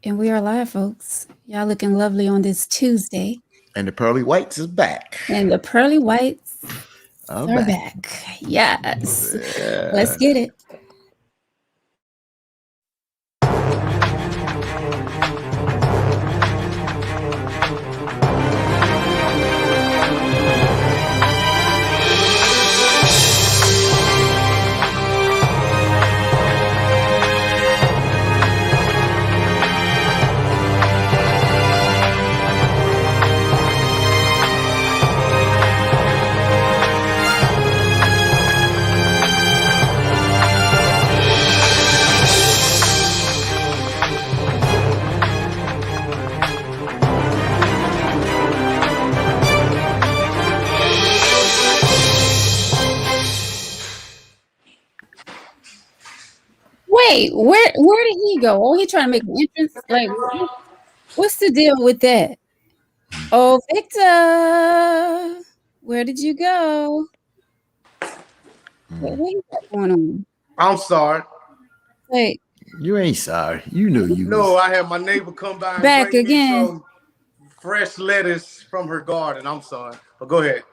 And we are live, folks. Y'all looking lovely on this Tuesday. And the Pearly Whites is back. And the Pearly Whites are back. Yes. Yeah. Let's get it. Wait, where did he go? Oh, he trying to make an entrance? Like, what's the deal with that? Oh, Victor, where did you go? What you got going on? I'm sorry. Wait. You ain't sorry. You know you. No, I had my neighbor come by and back bring again. me some fresh lettuce from her garden. I'm sorry, but go ahead.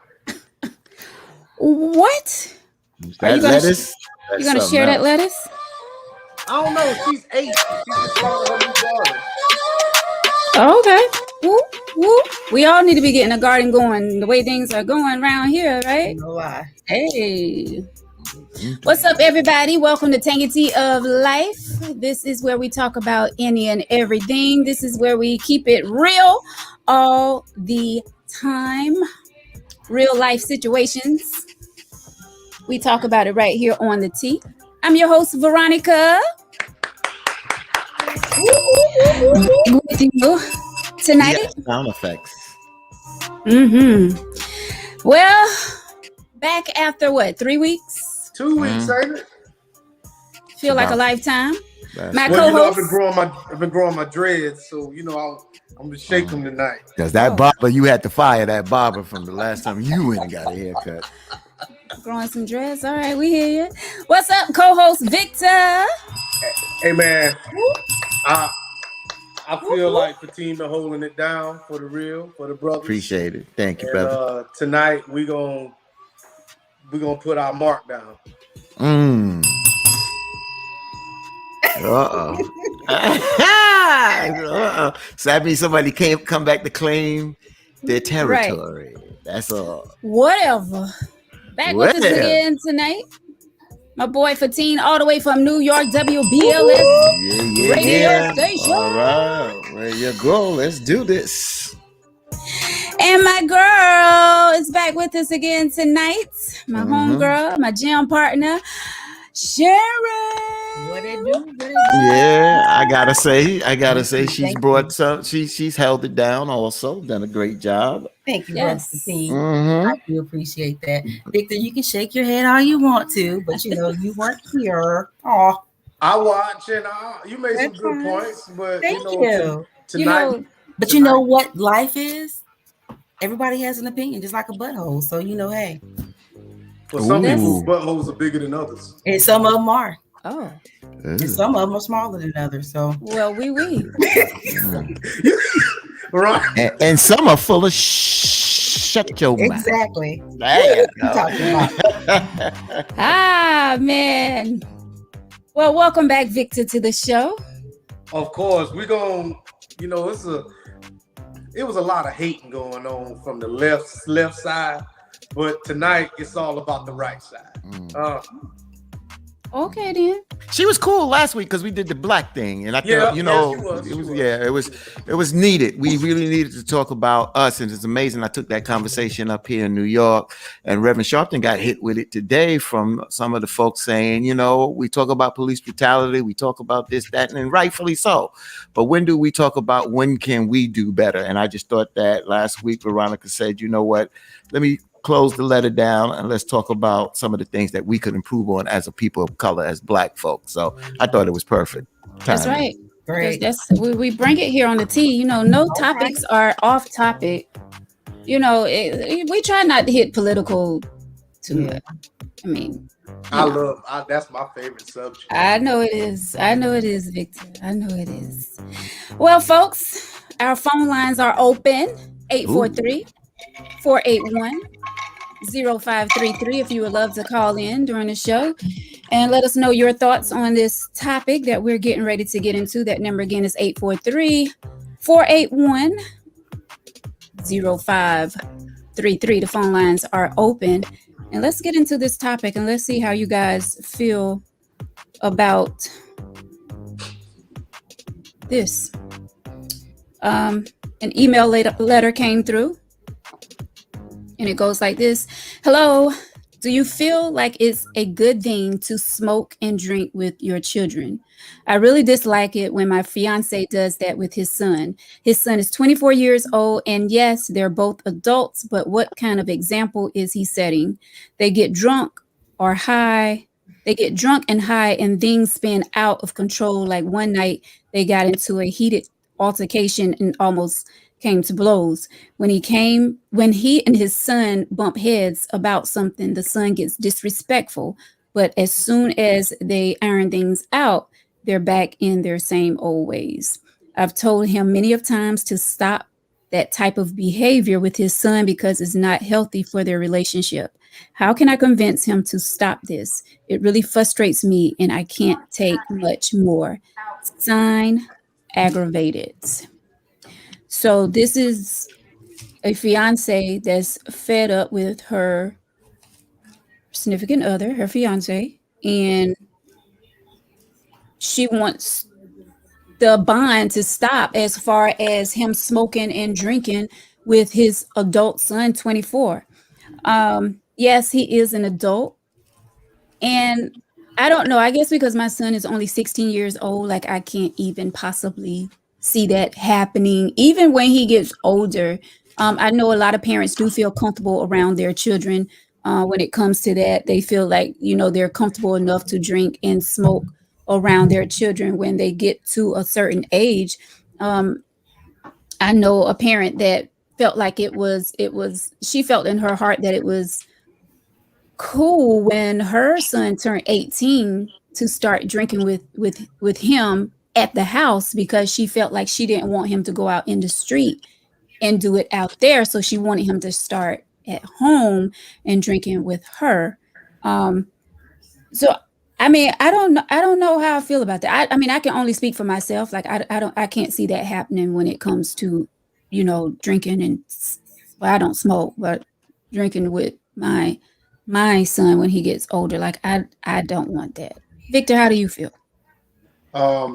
What? That lettuce? You gonna share that lettuce? I don't know. She's 8. She just started her new garden. Okay. Whoop, whoop. We all need to be getting a garden going the way things are going around here, right? No lie. Hey. What's up, everybody? Welcome to Tangity of Life. This is where we talk about any and everything. This is where we keep it real all the time. Real life situations. We talk about it right here on the T. I'm your host, Veronica. With you tonight. Yeah, sound effects. Well, back after what? 3 weeks? 2 weeks, ain't it? Feel like a lifetime. My well, co-host. I've been growing my dreads, so I'm gonna shake them tonight. Because that barber, you had to fire that barber from the last time you went and got a haircut. Growing some dreads. All right, we hear you. What's up, co-host Victor? Hey man, I feel like Fatima holding it down for the real, for the brothers. Appreciate it. Thank you, brother. Tonight we gonna put our mark down. So that means somebody can't come back to claim their territory. Right. That's all. Whatever. Back with us again tonight. My boy Fatine, all the way from New York, WBLS radio station. All right, there you go. Let's do this. And my girl is back with us again tonight. My homegirl, my gym partner, Sharon. What it do? Yeah, I gotta say, she's brought some. She's held it down. Also, done a great job. Thank you, yes. I do appreciate that, Victor. You can shake your head all you want to, but you weren't here. Oh, I watch and you made some good points, but thank you. Tonight, but you know what life is? Everybody has an opinion, just like a butthole. So hey. Well, some people's buttholes are bigger than others, and some of them are. Oh. And some of them are smaller than others. So well, we. Right. And some are full of shut your mouth. Exactly. There you go. Man. Well, welcome back, Victor, to the show. Of course, we're gonna. It was a lot of hating going on from the left side, but tonight it's all about the right side. Okay then. She was cool last week because we did the black thing, and I thought, it was needed. We really needed to talk about us, and it's amazing. I took that conversation up here in New York, and Reverend Sharpton got hit with it today from some of the folks saying, we talk about police brutality, we talk about this, that, and rightfully so. But when do we talk about when can we do better? And I just thought that last week, Veronica said, you know what? Let me close the letter down and let's talk about some of the things that we could improve on as a people of color, as Black folks. So I thought it was perfect. That's right. Great. We bring it here on the T. No topics are off topic. We try not to hit political too much. I mean, That's my favorite subject. I know it is. I know it is, Victor. I know it is. Well, folks, our phone lines are open. 843-481-0533 if you would love to call in during the show and let us know your thoughts on this topic that we're getting ready to get into. That number again is 843-481-0533. The phone lines are open. And let's get into this topic and let's see how you guys feel about this. An email letter came through and it goes like this. Hello, do you feel like it's a good thing to smoke and drink with your children? I really dislike it when my fiance does that with his son. His son is 24 years old, and yes, they're both adults, but what kind of example is he setting? They get drunk or high. They get drunk and high, and things spin out of control. Like one night, they got into a heated altercation and almost came to blows. When he and his son bump heads about something, the son gets disrespectful. But as soon as they iron things out, they're back in their same old ways. I've told him many of times to stop that type of behavior with his son because it's not healthy for their relationship. How can I convince him to stop this? It really frustrates me and I can't take much more. Sign, aggravated. So this is a fiance that's fed up with her significant other, her fiance, and she wants the bond to stop as far as him smoking and drinking with his adult son, 24. Yes, he is an adult. And I don't know, I guess because my son is only 16 years old, like I can't even possibly see that happening. Even when he gets older, I know a lot of parents do feel comfortable around their children when it comes to that. They feel like, they're comfortable enough to drink and smoke around their children when they get to a certain age. I know a parent that felt like she felt in her heart that it was cool when her son turned 18 to start drinking with him at the house because she felt like she didn't want him to go out in the street and do it out there. So she wanted him to start at home and drinking with her. So I mean, I don't know how I feel about that. I mean, I can only speak for myself. Like I can't see that happening when it comes to, drinking and, well, I don't smoke, but drinking with my son when he gets older. Like I don't want that. Victor, how do you feel? I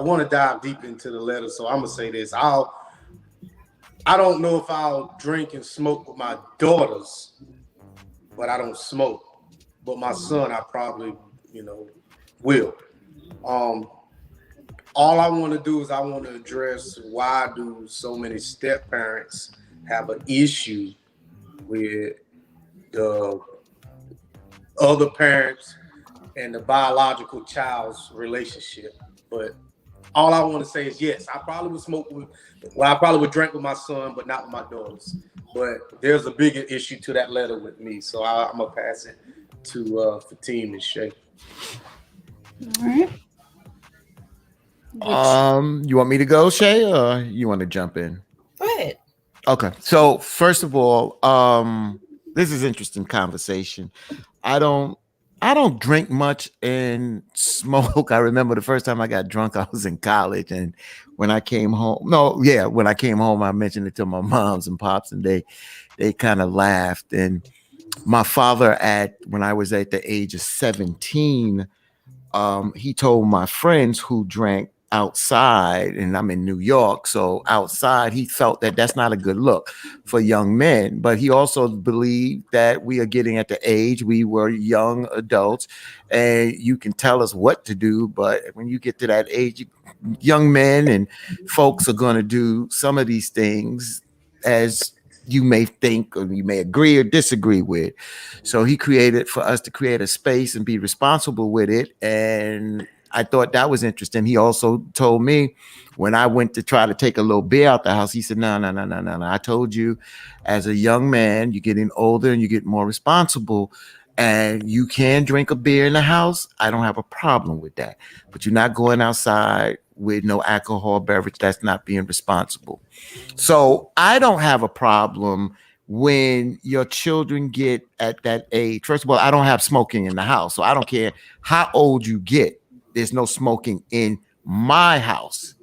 want to dive deep into the letter, so I'm gonna say this. I don't know if I'll drink and smoke with my daughters, but I don't smoke. But my son, I probably, will. All I want to do is I want to address why do so many step parents have an issue with the other parents and the biological child's relationship. But all I want to say is yes, I probably would drink with my son, but not with my daughters. But there's a bigger issue to that letter with me, so I'm gonna pass it to Fatim and Shay. All right. You want me to go, Shay, or you want to jump in? Go ahead. Okay. So first of all, this is interesting conversation. I don't drink much and smoke. I remember the first time I got drunk, I was in college, and when I came home, I mentioned it to my moms and pops, and they kind of laughed. And my father, when I was at the age of 17, he told my friends who drank outside, and I'm in New York, so outside, he felt that that's not a good look for young men. But he also believed that we are getting at the age, we were young adults, and you can tell us what to do, but when you get to that age, young men and folks are going to do some of these things as you may think or you may agree or disagree with. So he created for us to create a space and be responsible with it. And I thought that was interesting. He also told me when I went to try to take a little beer out the house, he said, no. I told you as a young man, you're getting older and you get more responsible and you can drink a beer in the house. I don't have a problem with that. But you're not going outside with no alcohol beverage. That's not being responsible. So I don't have a problem when your children get at that age. First of all, I don't have smoking in the house. So I don't care how old you get. There's no smoking in my house.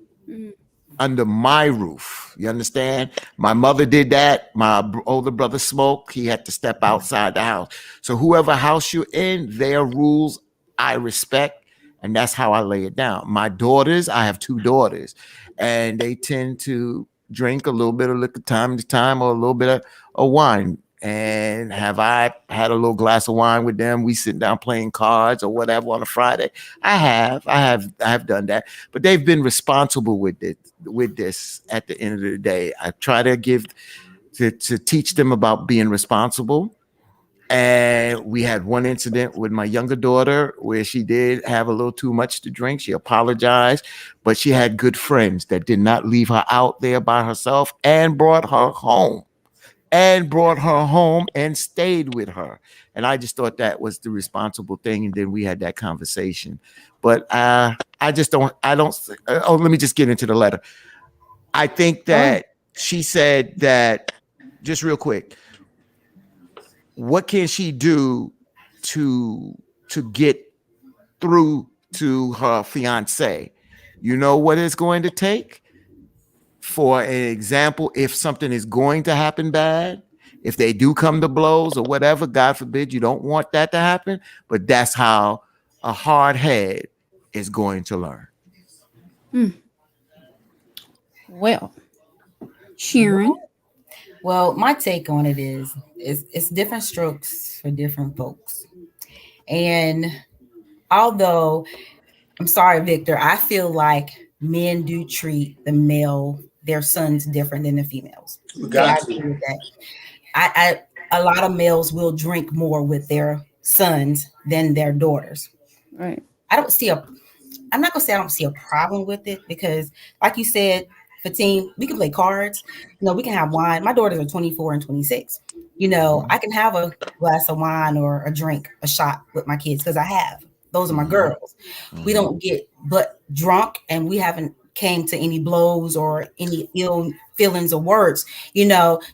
Under my roof. You understand? My mother did that. My older brother smoked. He had to step outside the house. So whoever house you're in, their rules I respect. And that's how I lay it down. My daughters, I have 2 daughters, and they tend to drink a little bit of liquor time to time or a little bit of wine. And have I had a little glass of wine with them? We sit down playing cards or whatever on a Friday. I have done that, but they've been responsible with this at the end of the day. I try to to teach them about being responsible. And we had one incident with my younger daughter where she did have a little too much to drink. She apologized, but she had good friends that did not leave her out there by herself and brought her home. And stayed with her. And I just thought that was the responsible thing. And then we had that conversation. But I don't. Let me just get into the letter. I think that she said that, just real quick, what can she do to get through to her fiance? You know what it's going to take? For an example, if something is going to happen bad, if they do come to blows or whatever, God forbid, you don't want that to happen, but that's how a hard head is going to learn. Well, Sharon. Well, my take on it is it's different strokes for different folks. And although, I'm sorry, Victor, I feel like men do treat their sons different than the females. Got I agree with that. I a lot of males will drink more with their sons than their daughters. Right. I'm not gonna say I don't see a problem with it, because like you said, Fatine, we can play cards, we can have wine. My daughters are 24 and 26. I can have a glass of wine or a drink, a shot with my kids, because I have. Those are my girls. We don't get but drunk, and we haven't came to any blows or any ill feelings or words. You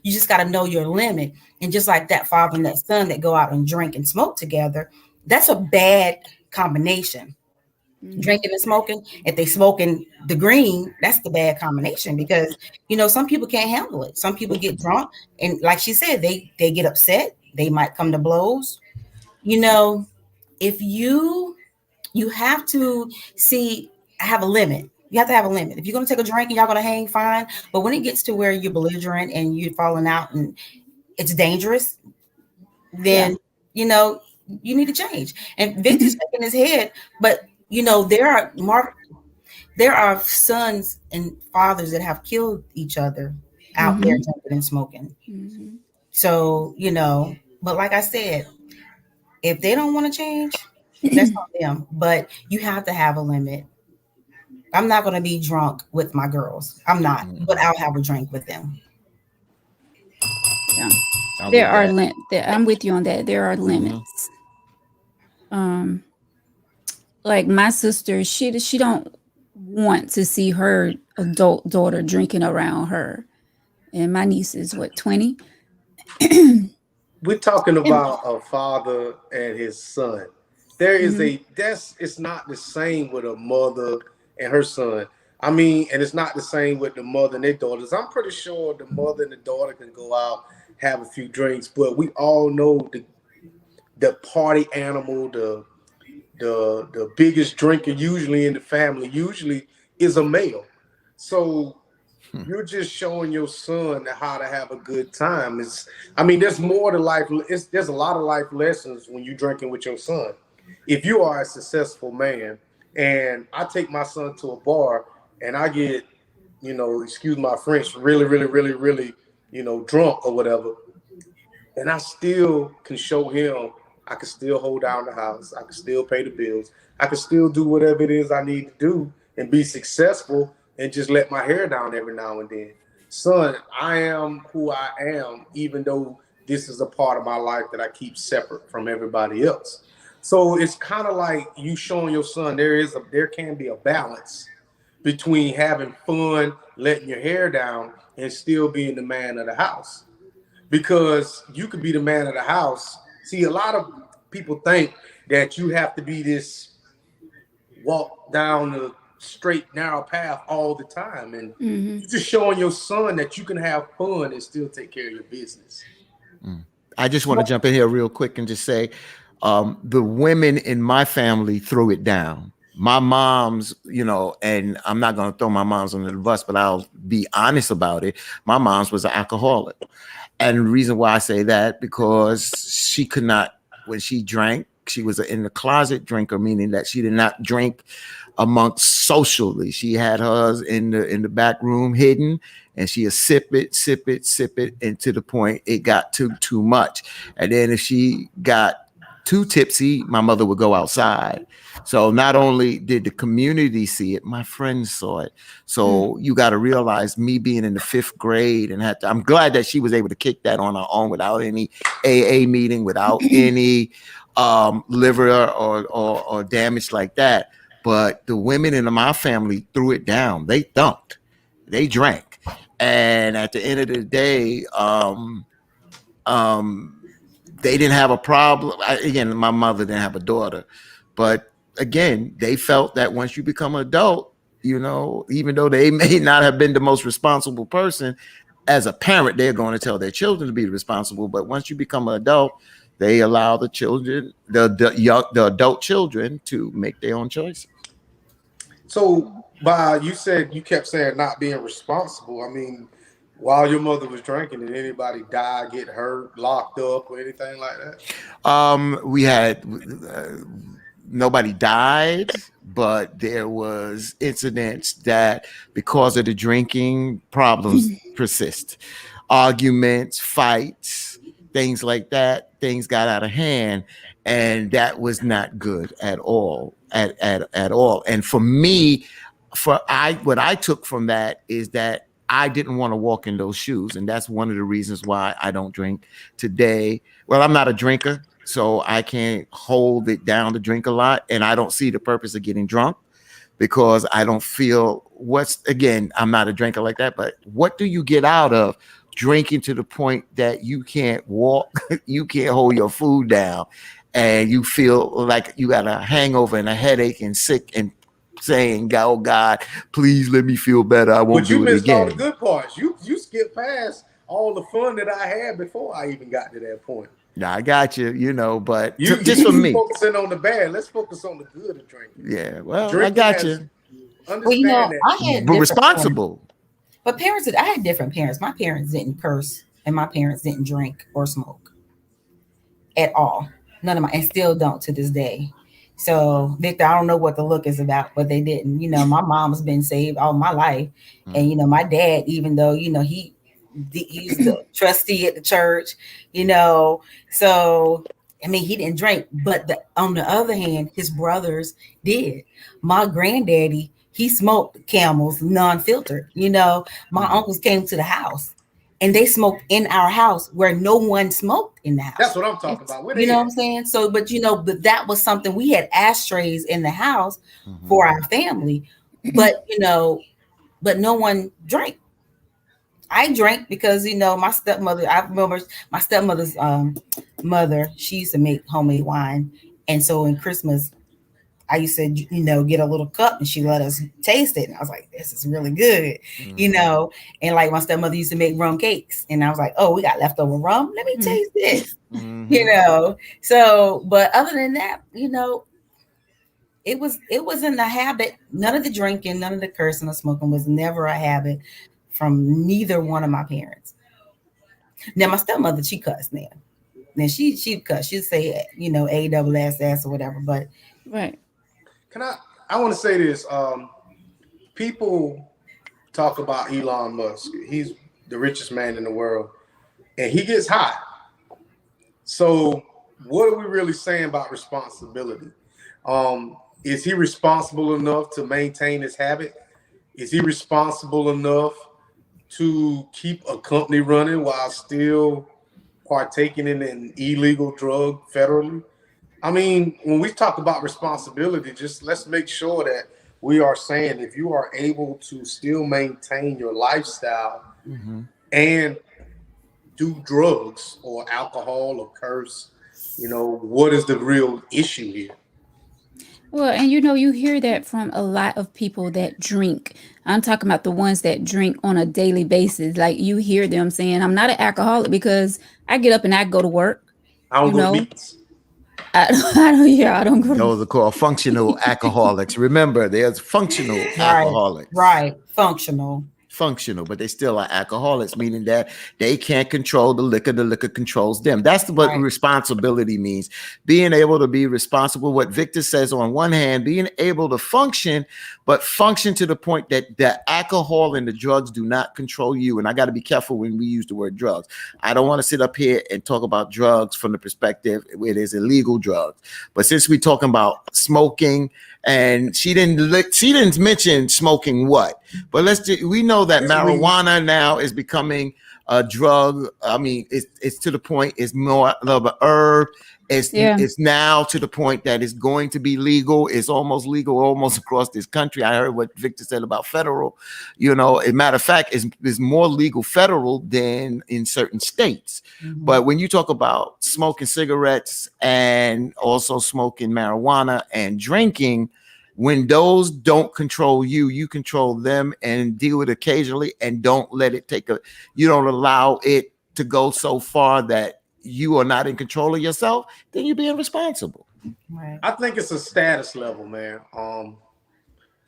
just got to know your limit. And just like that father and that son that go out and drink and smoke together, that's a bad combination. Drinking and smoking. If they smoking the green, that's the bad combination, because some people can't handle it. Some people get drunk, and like she said, they get upset. They might come to blows. If you have to have a limit. You have to have a limit. If you're going to take a drink and y'all going to hang, fine. But when it gets to where you're belligerent and you're falling out and it's dangerous, then, you need to change. And Victor's shaking his head, but there are sons and fathers that have killed each other out there drinking and smoking. So, but like I said, if they don't want to change, that's on them. But you have to have a limit. I'm not going to be drunk with my girls. I'm not, but I'll have a drink with them. Yeah. There are limits. I'm with you on that. There are limits. Like my sister, she don't want to see her adult daughter drinking around her. And my niece is 20? We're talking about a father and his son. There is it's not the same with a mother and her son. I mean, and it's not the same with the mother and their daughters. I'm pretty sure the mother and the daughter can go out, have a few drinks, but we all know the party animal, the biggest drinker usually in the family usually is a male. So you're just showing your son how to have a good time. There's more to life. There's a lot of life lessons when you're drinking with your son. If you are a successful man, and I take my son to a bar and I get, excuse my French, really, really, really, really, drunk or whatever, and I still can show him I can still hold down the house. I can still pay the bills. I can still do whatever it is I need to do and be successful and just let my hair down every now and then. Son, I am who I am, even though this is a part of my life that I keep separate from everybody else. So it's kind of like you showing your son there can be a balance between having fun, letting your hair down, and still being the man of the house. Because you could be the man of the house. See, a lot of people think that you have to be this walk down the straight, narrow path all the time. And you're just showing your son that you can have fun and still take care of your business. I just want to jump in here real quick and just say the women in my family threw it down. My mom's, and I'm not going to throw my mom's under the bus, but I'll be honest about it. My mom's was an alcoholic. And the reason why I say that, because she could not, when she drank, she was in the closet drinker, meaning that she did not drink amongst socially. She had hers in the back room hidden, and she'd sip it, and to the point it got too much. And then if she got too tipsy, my mother would go outside. So not only did the community see it, my friends saw it. So you got to realize, me being in the 5th grade and I'm glad that she was able to kick that on her own without any AA meeting, without any liver or damage like that. But the women in my family threw it down. They thumped, they drank, and at the end of the day, they didn't have a problem. Again, my mother didn't have a daughter, but again, they felt that once you become an adult, even though they may not have been the most responsible person, as a parent, they're going to tell their children to be responsible. But once you become an adult, they allow the children, the adult children, to make their own choices. So, you kept saying not being responsible. I mean, while your mother was drinking, did anybody die, get hurt, locked up, or anything like that? We had nobody died, but there was incidents that, because of the drinking, problems persist. Arguments, fights, things like that. Things got out of hand, and that was not good at all. At all. And for me, what I took from that is that I didn't want to walk in those shoes. And that's one of the reasons why I don't drink today. Well, I'm not a drinker, so I can't hold it down to drink a lot. And I don't see the purpose of getting drunk, because I don't feel I'm not a drinker like that. But what do you get out of drinking to the point that you can't walk, you can't hold your food down, and you feel like you got a hangover and a headache and sick, and saying, "Oh God, please let me feel better. I won't do it again." But you missed all the good parts. You skipped past all the fun that I had before I even got to that point. Yeah, I got you. But just for me, focusing on the bad. Let's focus on the good of drinking. Yeah, well, I got you. Understand I had but responsible. Parents. But I had different parents. My parents didn't curse, and my parents didn't drink or smoke at all. None of and still don't to this day. So, Victor, I don't know what the look is about, but they didn't. My mom's been saved all my life. And, my dad, even though, he's the trustee at the church, so, I mean, he didn't drink. But on the other hand, his brothers did. My granddaddy, he smoked Camels, non-filtered. My uncles came to the house, and they smoked in our house where no one smoked in the house. That's what I'm talking about. You know what I'm saying? So, but that was something. We had ashtrays in the house for our family, but but no one drank. I drank because my stepmother. I remember my stepmother's mother. She used to make homemade wine, and so in Christmas, I used to, get a little cup, and she let us taste it. And I was like, this is really good, and like my stepmother used to make rum cakes. And I was like, oh, we got leftover rum. Let me taste this, So, but other than that, it was in the habit. None of the drinking, none of the cursing or smoking was never a habit from neither one of my parents. Now, my stepmother, she cussed now. Then she cuss. She'd say, ASS or whatever, but. Right. I want to say this. People talk about Elon Musk. He's the richest man in the world, and he gets high. So what are we really saying about responsibility? Is he responsible enough to maintain his habit? Is he responsible enough to keep a company running while still partaking in an illegal drug federally? I mean, when we talk about responsibility, just let's make sure that we are saying if you are able to still maintain your lifestyle and do drugs or alcohol or curse, what is the real issue here? Well, and you hear that from a lot of people that drink. I'm talking about the ones that drink on a daily basis. Like you hear them saying, I'm not an alcoholic because I get up and I go to work. I don't go to meetings. I don't go to Those are called functional alcoholics. Remember, there's functional alcoholics. Right. Functional, But they still are alcoholics, meaning that they can't control the liquor controls them. That's what responsibility means. Being able to be responsible, what Victor says on one hand, being able to function, but function to the point that the alcohol and the drugs do not control you. And I got to be careful when we use the word drugs. I don't want to sit up here and talk about drugs from the perspective it is illegal drugs. But since we're talking about smoking, and she didn't mention smoking what, but we know that marijuana now is becoming a drug. I mean, it's to the point it's more of an herb. It's now to the point that it's going to be legal. It's almost legal almost across this country. I heard what Victor said about federal. As a matter of fact, it's more legal federal than in certain states. But when you talk about smoking cigarettes and also smoking marijuana and drinking, when those don't control you, you control them and deal with it occasionally, and don't let it you don't allow it to go so far that you are not in control of yourself, then you're being responsible. Right. I think it's a status level, man.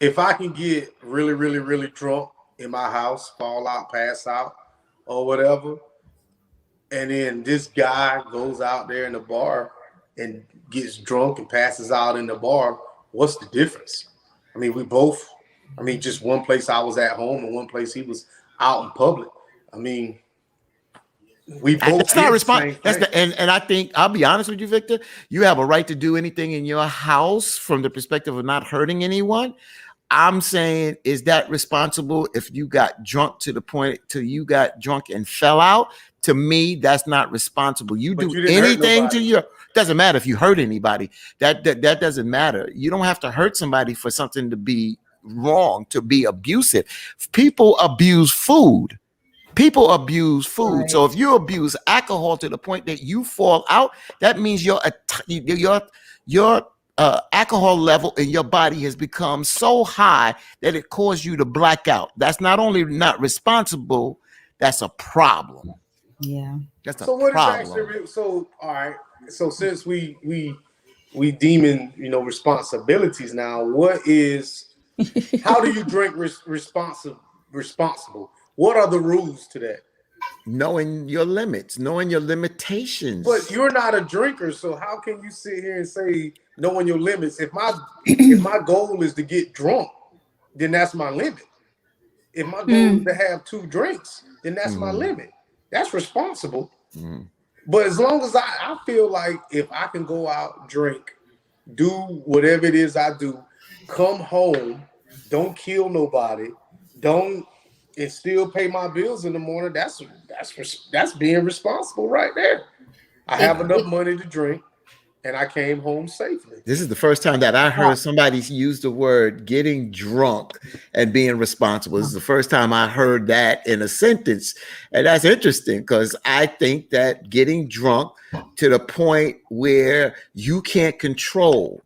If I can get really, really, really drunk in my house, fall out, pass out, or whatever, and then this guy goes out there in the bar and gets drunk and passes out in the bar, what's the difference? I mean, just one place I was at home and one place he was out in public. I mean, we both. That's not responsible. And I think I'll be honest with you, Victor. You have a right to do anything in your house from the perspective of not hurting anyone. I'm saying, is that responsible if you got drunk to the point till you got drunk and fell out? To me, that's not responsible. You do anything to your, doesn't matter if you hurt anybody. That doesn't matter. You don't have to hurt somebody for something to be wrong, to be abusive. People abuse food. Right. So if you abuse alcohol to the point that you fall out, that means your alcohol level in your body has become so high that it caused you to black out. That's not only not responsible, that's a problem. Yeah. That's a problem. So all right. So since we deeming responsibilities now, how do you drink responsible? What are the rules to that? Knowing your limits, knowing your limitations. But you're not a drinker, so how can you sit here and say knowing your limits? If my goal is to get drunk, then that's my limit. If my goal is to have 2 drinks, then that's my limit. That's responsible. But as long as I feel like if I can go out, drink, do whatever it is I do, come home, don't kill nobody, and still pay my bills in the morning, that's being responsible right there. I have enough money to drink, and I came home safely. This is the first time that I heard somebody use the word getting drunk and being responsible. This is the first time I heard that in a sentence. And that's interesting because I think that getting drunk to the point where you can't control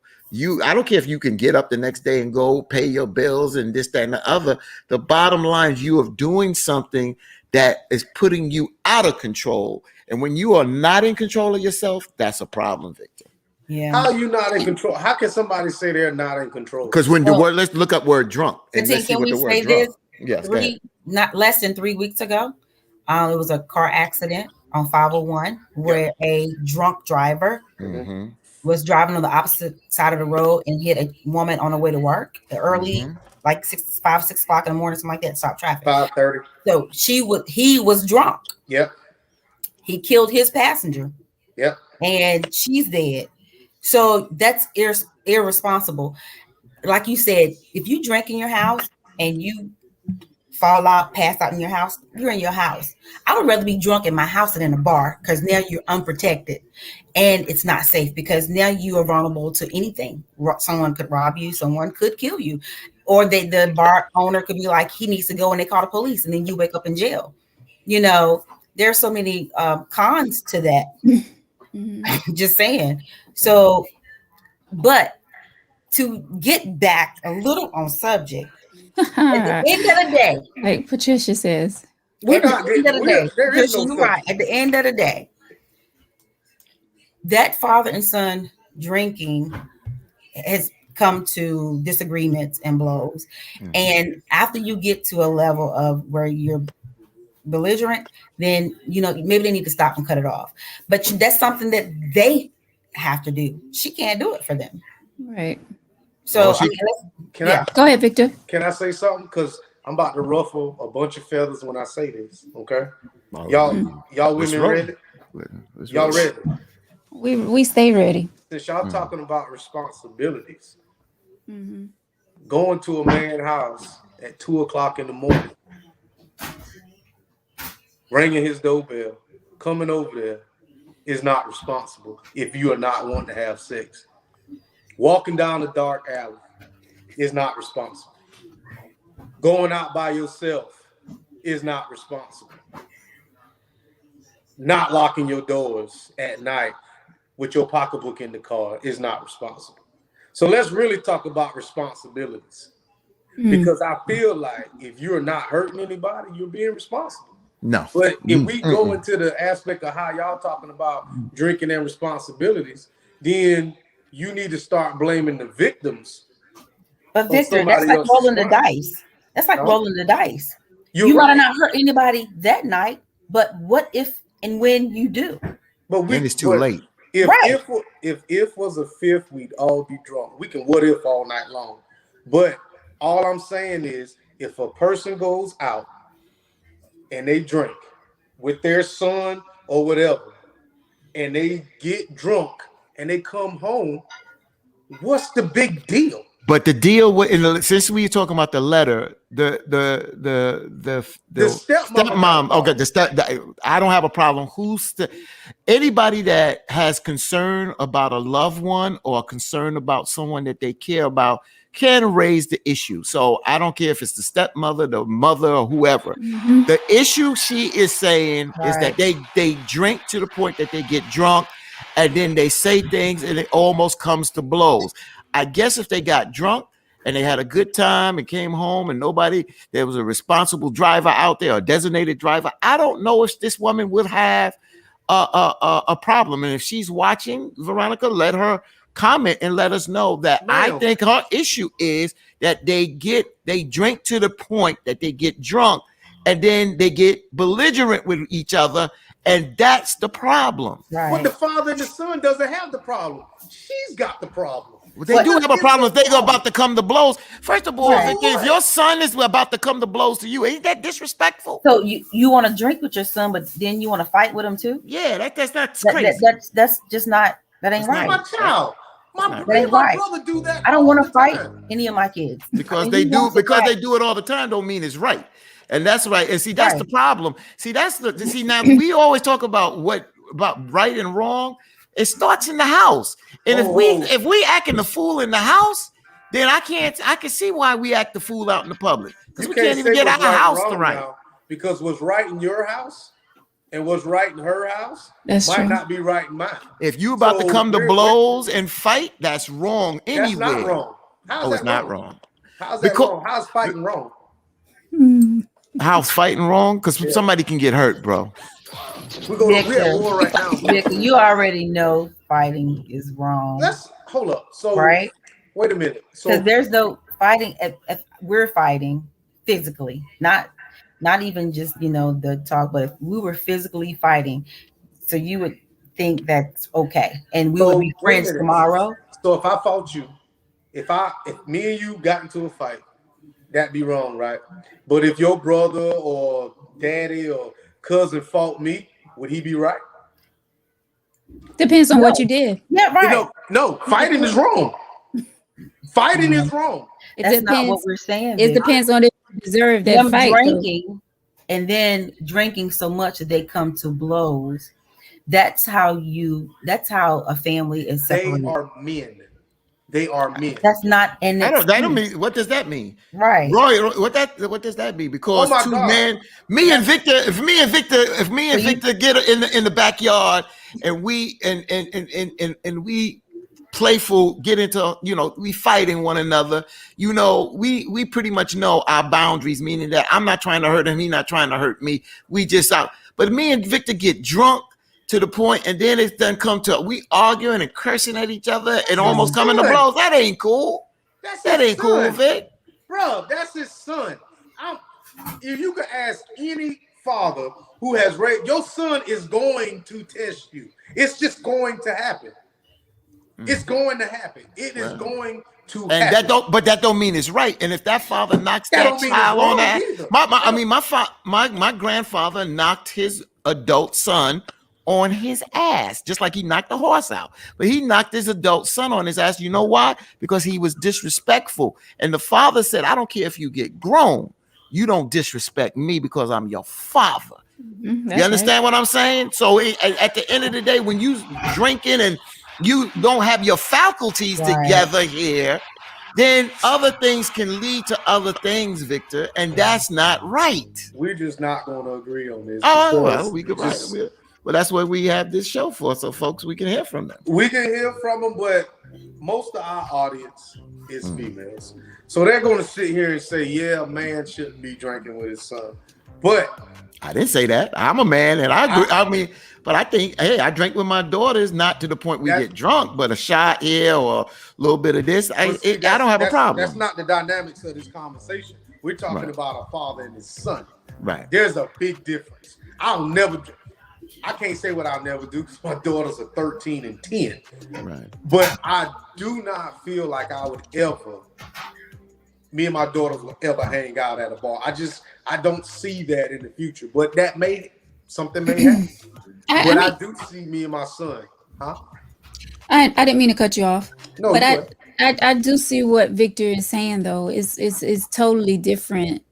I don't care if you can get up the next day and go pay your bills and this, that, and the other. The bottom line is you are doing something that is putting you out of control. And when you are not in control of yourself, that's a problem, Victor. Yeah. How are you not in control? How can somebody say they're not in control? Because when the word, let's look up word drunk. And let's see what the word drunk. Yes, not less than 3 weeks ago, it was a car accident on 501 where a drunk driver was driving on the opposite side of the road and hit a woman on her way to work early, like 6 o'clock in the morning, something like that. Stop traffic. 5:30. So he was drunk. Yep. He killed his passenger. Yep. and she's dead. So that's irresponsible. Like you said, if you drink in your house and you fall out, pass out in your house, you're in your house. I would rather be drunk in my house than in a bar, because now you're unprotected and it's not safe, because now you are vulnerable to anything. Someone could rob you, someone could kill you, or the bar owner could be like, he needs to go, and they call the police, and then you wake up in jail. You know, there's so many cons to that. Just saying. So, but to get back a little on subject, at the end of the day, like Patricia says, We're not getting, there is no you're right. At the end of the day, that father and son drinking has come to disagreements and blows. And after you get to a level of where you're belligerent, then maybe they need to stop and cut it off. But that's something that they have to do. She can't do it for them. Right. So go ahead, Victor. Can I say something? Because I'm about to ruffle a bunch of feathers when I say this. Okay, y'all women ready? Y'all ready? We stay ready. Since y'all talking about responsibilities, going to a man's house at 2:00 in the morning, ringing his doorbell, coming over there, is not responsible if you are not wanting to have sex. Walking down a dark alley is not responsible. Going out by yourself is not responsible. Not locking your doors at night with your pocketbook in the car is not responsible. So let's really talk about responsibilities. Because I feel like if you're not hurting anybody, you're being responsible. No. But if we go into the aspect of how y'all talking about drinking and responsibilities, then you need to start blaming the victims. But Victor, that's like rolling the dice. That's like rolling the dice. You might not hurt anybody that night, but what if and when you do? But it's too late. If was a fifth, we'd all be drunk. We can what if all night long. But all I'm saying is, if a person goes out and they drink with their son or whatever, and they get drunk and they come home, what's the big deal? But the deal with, since we were talking about the letter, the stepmom. Okay, I don't have a problem. Anybody that has concern about a loved one or concern about someone that they care about can raise the issue. So I don't care if it's the stepmother, the mother, or whoever. The issue she is saying is that they drink to the point that they get drunk, and then they say things, and it almost comes to blows. I guess if they got drunk and they had a good time and came home and there was a responsible driver out there, a designated driver, I don't know if this woman would have a problem. And if she's watching, Veronica, let her comment and let us know that I think her issue is that they drink to the point that they get drunk, and then they get belligerent with each other, and that's the problem. Right. But the father and the son doesn't have the problem. She's got the problem. Well, they do have a problem if they're about to come to blows. First of all, if your son is about to come to blows to you, ain't that disrespectful? So you want to drink with your son, but then you want to fight with him too? Yeah, that's crazy. That's just not, that ain't right. My child. My brother do that. I don't want to fight any of my kids. Because they do it all the time don't mean it's right. And that's right. And see, that's the problem. Now we always talk about about right and wrong. It starts in the house. And if we acting the fool in the house, then I can see why we act the fool out in the public. Because we can't even get our house to right. Now, because what's right in your house and what's right in her house might not be right in mine. If you about to come to blows and fight, that's wrong anyway. That's not wrong. It's not wrong. How's that wrong? How's fighting wrong? How's fighting wrong? Because somebody can get hurt, bro. We're at war right now. Victor, you already know fighting is wrong. Let's hold up. So wait a minute. So because there's no fighting. If we're fighting physically, not even just the talk, but if we were physically fighting, so you would think that's okay, and we would be friends tomorrow. So if I fought you, if me and you got into a fight, that'd be wrong, right? But if your brother or daddy or cousin fought me, would he be right? Depends on what you did. Yeah, right. You know, no, fighting is wrong. Fighting is wrong. That's not what we're saying. It depends on if you deserve that them fight. Drinking, and then drinking so much that they come to blows. That's how a family is separated. They are men. They are men. That's not an I don't mean, what does that mean? Right. Roy, what does that mean? Because Oh my two God. men, if me and Victor get in the backyard and we and we playful get into, we fighting one another, we pretty much know our boundaries, meaning that I'm not trying to hurt him, he's not trying to hurt me. We just out. But me and Victor get drunk to the point, and then it's done come to we arguing and cursing at each other and almost coming to blows. That ain't cool. That ain't cool, Vic. Bro, that's his son. If you could ask any father who has raised, your son is going to test you. It's just going to happen. It's going to happen. It is going to happen. And that don't mean it's right. And if that father knocks that child on that, my grandfather knocked his adult son on his ass, just like he knocked the horse out. But he knocked his adult son on his ass. You know why? Because he was disrespectful. And the father said, I don't care if you get grown, you don't disrespect me because I'm your father. You understand what I'm saying? So at the end of the day, when you drinking and you don't have your faculties together here, then other things can lead to other things, Victor, and that's not right. We're just not going to agree on this. Oh, well, we could well, that's what we have this show for, so folks, we can hear from them. We can hear from them, but most of our audience is females. So they're going to sit here and say, yeah, a man shouldn't be drinking with his son. But I didn't say that. I'm a man, and I agree. But I think, hey, I drink with my daughters, not to the point we get drunk, but a shot here or a little bit of this. I don't have a problem. That's not the dynamics of this conversation. We're talking about a father and his son. Right. There's a big difference. I can't say what I'll never do because my daughters are 13 and 10. Right. But I do not feel like me and my daughters will ever hang out at a bar. I don't see that in the future. But something may happen. I do see me and my son. Huh? I didn't mean to cut you off. No, but I do see what Victor is saying though. Is totally different.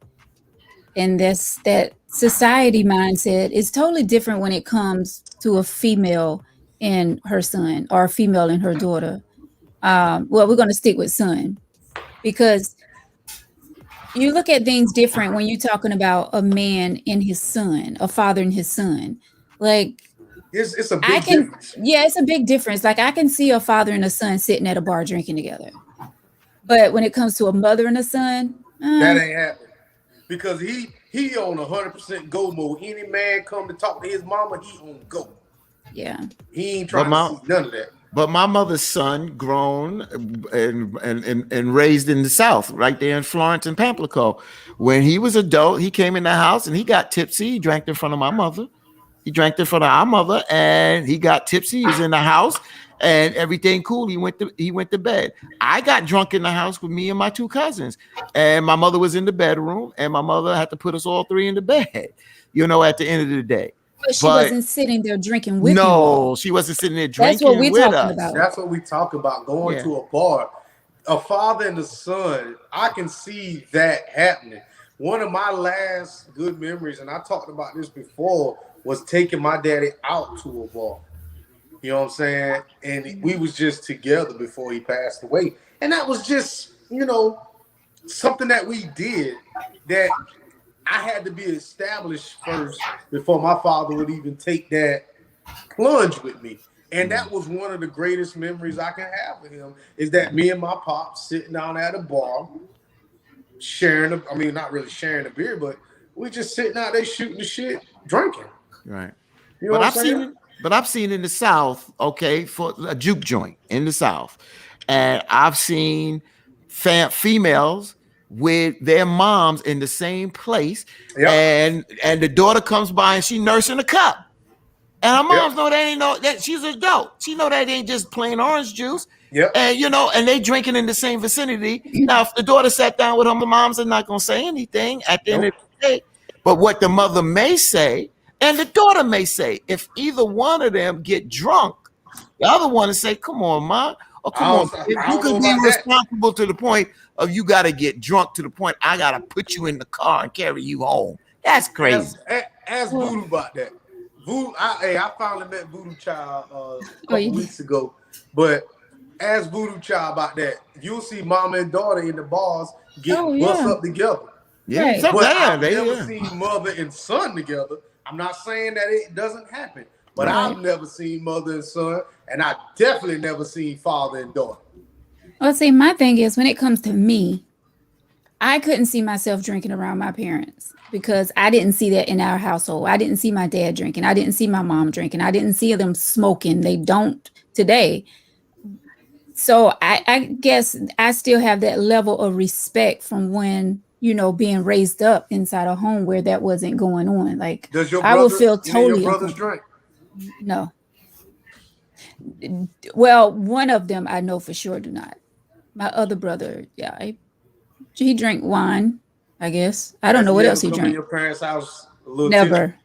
And that society mindset is totally different when it comes to a female and her son or a female and her daughter. Well, we're going to stick with son because you look at things different when you're talking about a man and his son, a father and his son. Like it's a big difference. Yeah, it's a big difference. Like I can see a father and a son sitting at a bar drinking together. But when it comes to a mother and a son, that ain't happening. Because he on 100% go mode. Any man come to talk to his mama, he on go. Yeah. He ain't trying to see none of that. But my mother's son, grown and raised in the South, right there in Florence and Pamplico. When he was adult, he came in the house and he got tipsy. He drank in front of my mother. He drank in front of our mother, and he got tipsy. He was in the house, and everything cool. He went to bed. I got drunk in the house with me and my two cousins, and my mother was in the bedroom, and my mother had to put us all three in the bed. At the end of the day. But she wasn't sitting there drinking with you. No, she wasn't sitting there drinking. That's what we're talking us. about. That's what we talk about. Going to a bar, a father and a son. I can see that happening. One of my last good memories, and I talked about this before, was taking my daddy out to a bar. You know what I'm saying? And we was just together before he passed away. And that was just, something that we did that I had to be established first before my father would even take that plunge with me. And that was one of the greatest memories I can have with him, is that me and my pops sitting down at a bar, not really sharing a beer, but we just sitting out there shooting the shit, drinking. Right. You know I've seen in the South, for a juke joint in the South. And I've seen females with their moms in the same place. Yep. And the daughter comes by and she nursing a cup. And her moms know that she's an adult. She know that ain't just plain orange juice. Yep. And and they drinking in the same vicinity. Now, if the daughter sat down with her, the moms are not gonna say anything at the end of the day. But what the mother may say, and the daughter may say, if either one of them get drunk, The other one is say, come on, ma. Oh, come on. You could be responsible to the point of you got to get drunk to the point I got to put you in the car and carry you home. That's crazy. Ask Voodoo about that. Voodoo, I finally met Voodoo Child a couple weeks ago, but ask Voodoo Child about that. You'll see mama and daughter in the bars get bust up together. Yeah, right. But I've never seen mother and son together. I'm not saying that it doesn't happen, but I've never seen mother and son, and I definitely never seen father and daughter. Well, see, my thing is when it comes to me, I couldn't see myself drinking around my parents because I didn't see that in our household. I didn't see my dad drinking. I didn't see my mom drinking. I didn't see them smoking. They don't today. So I guess I still have that level of respect from when, being raised up inside a home where that wasn't going on. Like, I would feel totally. Your brothers drink? No. Well, one of them I know for sure do not. My other brother, he drank wine, I guess. I don't know what else he drank. Your parents' house? Never,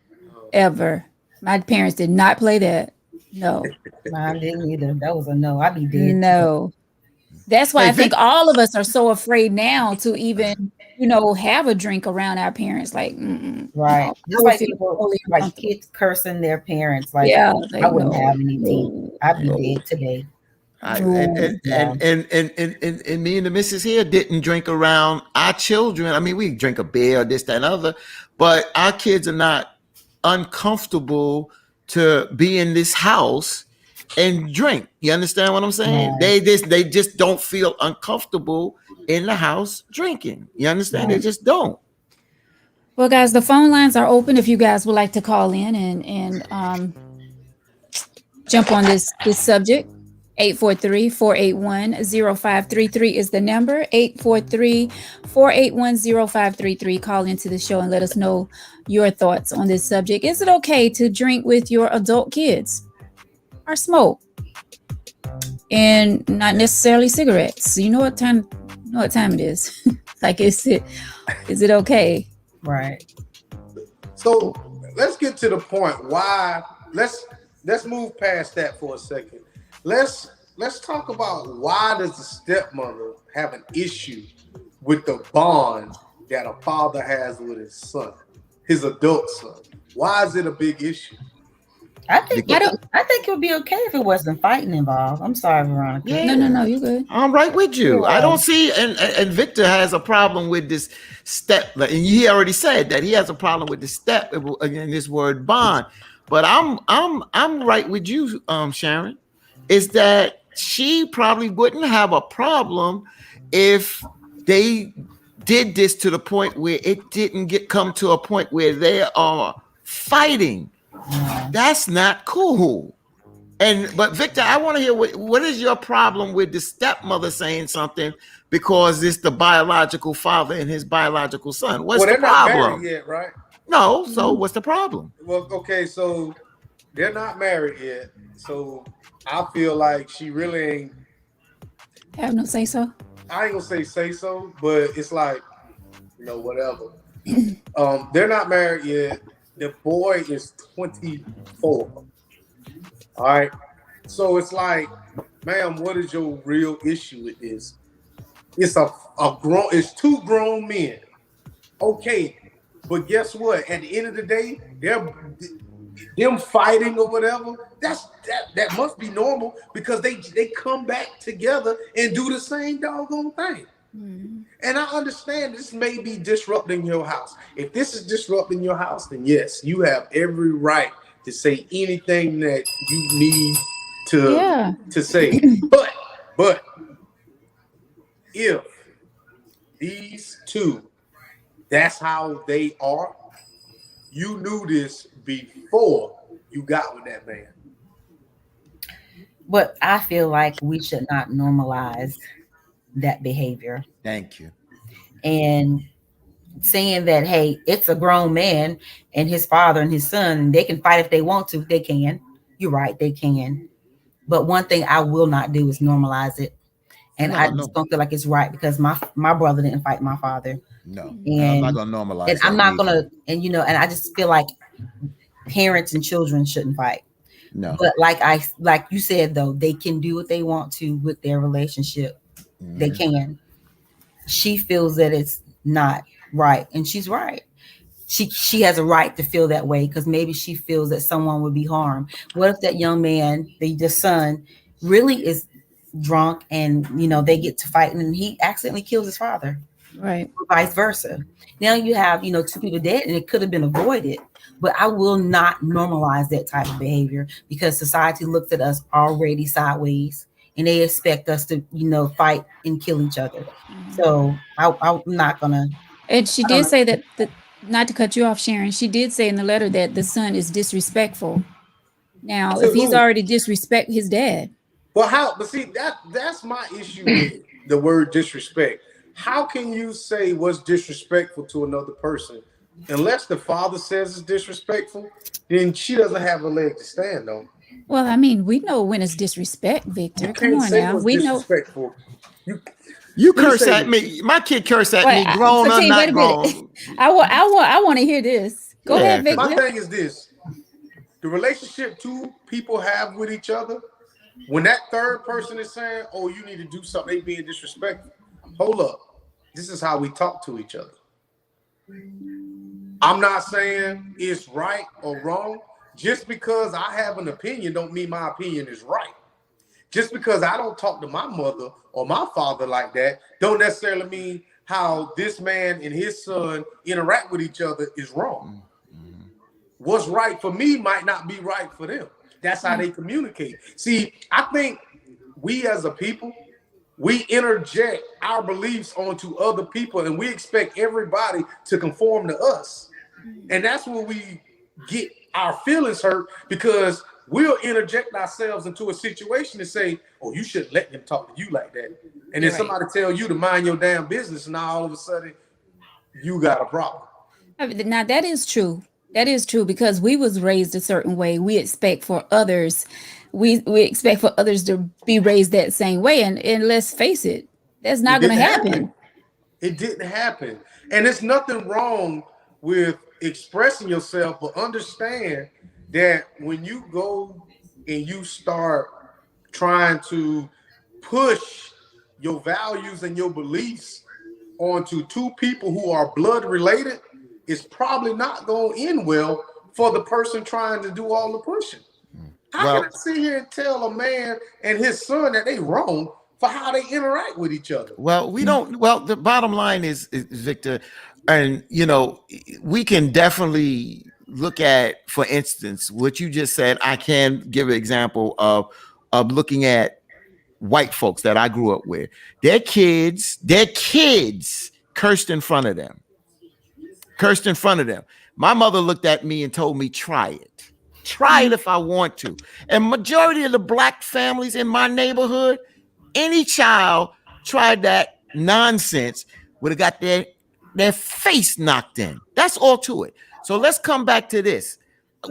ever. My parents did not play that. No. Mine didn't either. That was a no. I'd be dead. No. That's why I think all of us are so afraid now to even, have a drink around our parents. Like, right. Just like people, like kids cursing their parents. Like, I wouldn't have any tea. I'd be dead today. And me and the missus here didn't drink around our children. I mean, we drink a beer or this, that, and other, but our kids are not uncomfortable to be in this house and drink. You understand what I'm saying? Right. They just don't feel uncomfortable in the house drinking. You understand? Right. They just don't. Well, guys, the phone lines are open if you guys would like to call in and jump on this subject. 843-481-0533 is the number. 843-481-0533. Call into the show and let us know your thoughts on this subject. Is it okay to drink with your adult kids or smoke? And not necessarily cigarettes. You know what time it is. Like, is it okay? Right. So let's get to the point why let's move past that for a second. Let's talk about why does the stepmother have an issue with the bond that a father has with his son, his adult son? Why is it a big issue? I think it would be okay if it wasn't fighting involved. I'm sorry, Veronica. Yeah. No, you're good. I'm right with you. I don't see, and Victor has a problem with this step, and he already said that he has a problem with the step in this word bond. But I'm right with you, Sharon. Is that she probably wouldn't have a problem if they did this to the point where it didn't come to a point where they are fighting. That's not cool. But Victor, I want to hear what is your problem with the stepmother saying something because it's the biological father and his biological son? What's the problem? Not married yet, right? No. So what's the problem? Well, okay, so they're not married yet. So I feel like she really ain't have no say so. I ain't gonna say so, but it's like, whatever. They're not married yet. The boy is 24. All right. So it's like, ma'am, what is your real issue with this? It's it's two grown men. Okay. But guess what? At the end of the day, them fighting or whatever, that must be normal because they come back together and do the same doggone thing. Mm-hmm. And I understand this may be disrupting your house. If this is disrupting your house, then yes, you have every right to say anything that you need to say. But if these two, that's how they are, you knew this before you got with that man. But I feel like we should not normalize that behavior. Thank you. And saying that, hey, it's a grown man and his father and his son, they can fight if they want to. They can. You're right, they can. But one thing I will not do is normalize it. And I just don't feel like it's right because my brother didn't fight my father. No, I'm not gonna normalize it. And I'm not gonna, and I just feel like parents and children shouldn't fight. No. But like you said though, they can do what they want to with their relationship. They can. She feels that it's not right, and she's right. She has a right to feel that way because maybe she feels that someone would be harmed. What if that young man, the son, really is drunk and they get to fighting and he accidentally kills his father, Right. or vice versa? Now you have two people dead and it could have been avoided. But I will not normalize that type of behavior because society looks at us already sideways and they expect us to fight and kill each other. So I'm not gonna. And she I don't did know. say that not to cut you off, Sharon. She did say in the letter that the son is disrespectful. Now, To if he's who? already disrespect his dad, Well, how? But see, that's my issue with the word disrespect. How can you say what's disrespectful to another person unless the father says it's disrespectful? Then she doesn't have a leg to stand on. well, I mean, we know when it's disrespect, You Victor. Come can't on say now, what's we know. disrespectful. You You let me curse say at this. me. My kid curse at Wait, me, grown or Fatih, wait not a minute. grown. I want to hear this. Go Yeah, ahead, 'cause My Victor. thing is this: the relationship two people have with each other. When that third person is saying, "Oh, you need to do something," they being disrespectful. Hold up. This is how we talk to each other. I'm not saying it's right or wrong. Just because I have an opinion don't mean my opinion is right. Just because I don't talk to my mother or my father like that don't necessarily mean how this man and his son interact with each other is wrong. What's right for me might not be right for them. That's how they communicate. See, I think we as a people, we interject our beliefs onto other people and we expect everybody to conform to us. And that's where we get our feelings hurt because we'll interject ourselves into a situation and say, "Oh, you shouldn't let them talk to you like that." And then You're right. somebody tell you to mind your damn business, and now all of a sudden you got a problem. Now that is true. That is true because we was raised a certain way. We expect for others, we expect for others to be raised that same way, and let's face it, that's It not going to didn't happen. happen. It didn't happen. And there's nothing wrong with expressing yourself, but understand that when you go and you start trying to push your values and your beliefs onto two people who are blood related, it's probably not going to end well for the person trying to do all the pushing. How can I well, sit here and tell a man and his son that they wrong for how they interact with each other? we don't. Well, the bottom line is Victor, and we can definitely look at, for instance, what you just said. I can give an example of looking at white folks that I grew up with. Their kids cursed in front of them. Cursed in front of them. My mother looked at me and told me, "Try it. Try it if I want to." And majority of the black families in my neighborhood, any child tried that nonsense would have got their face knocked in. That's all to it. So let's come back to this.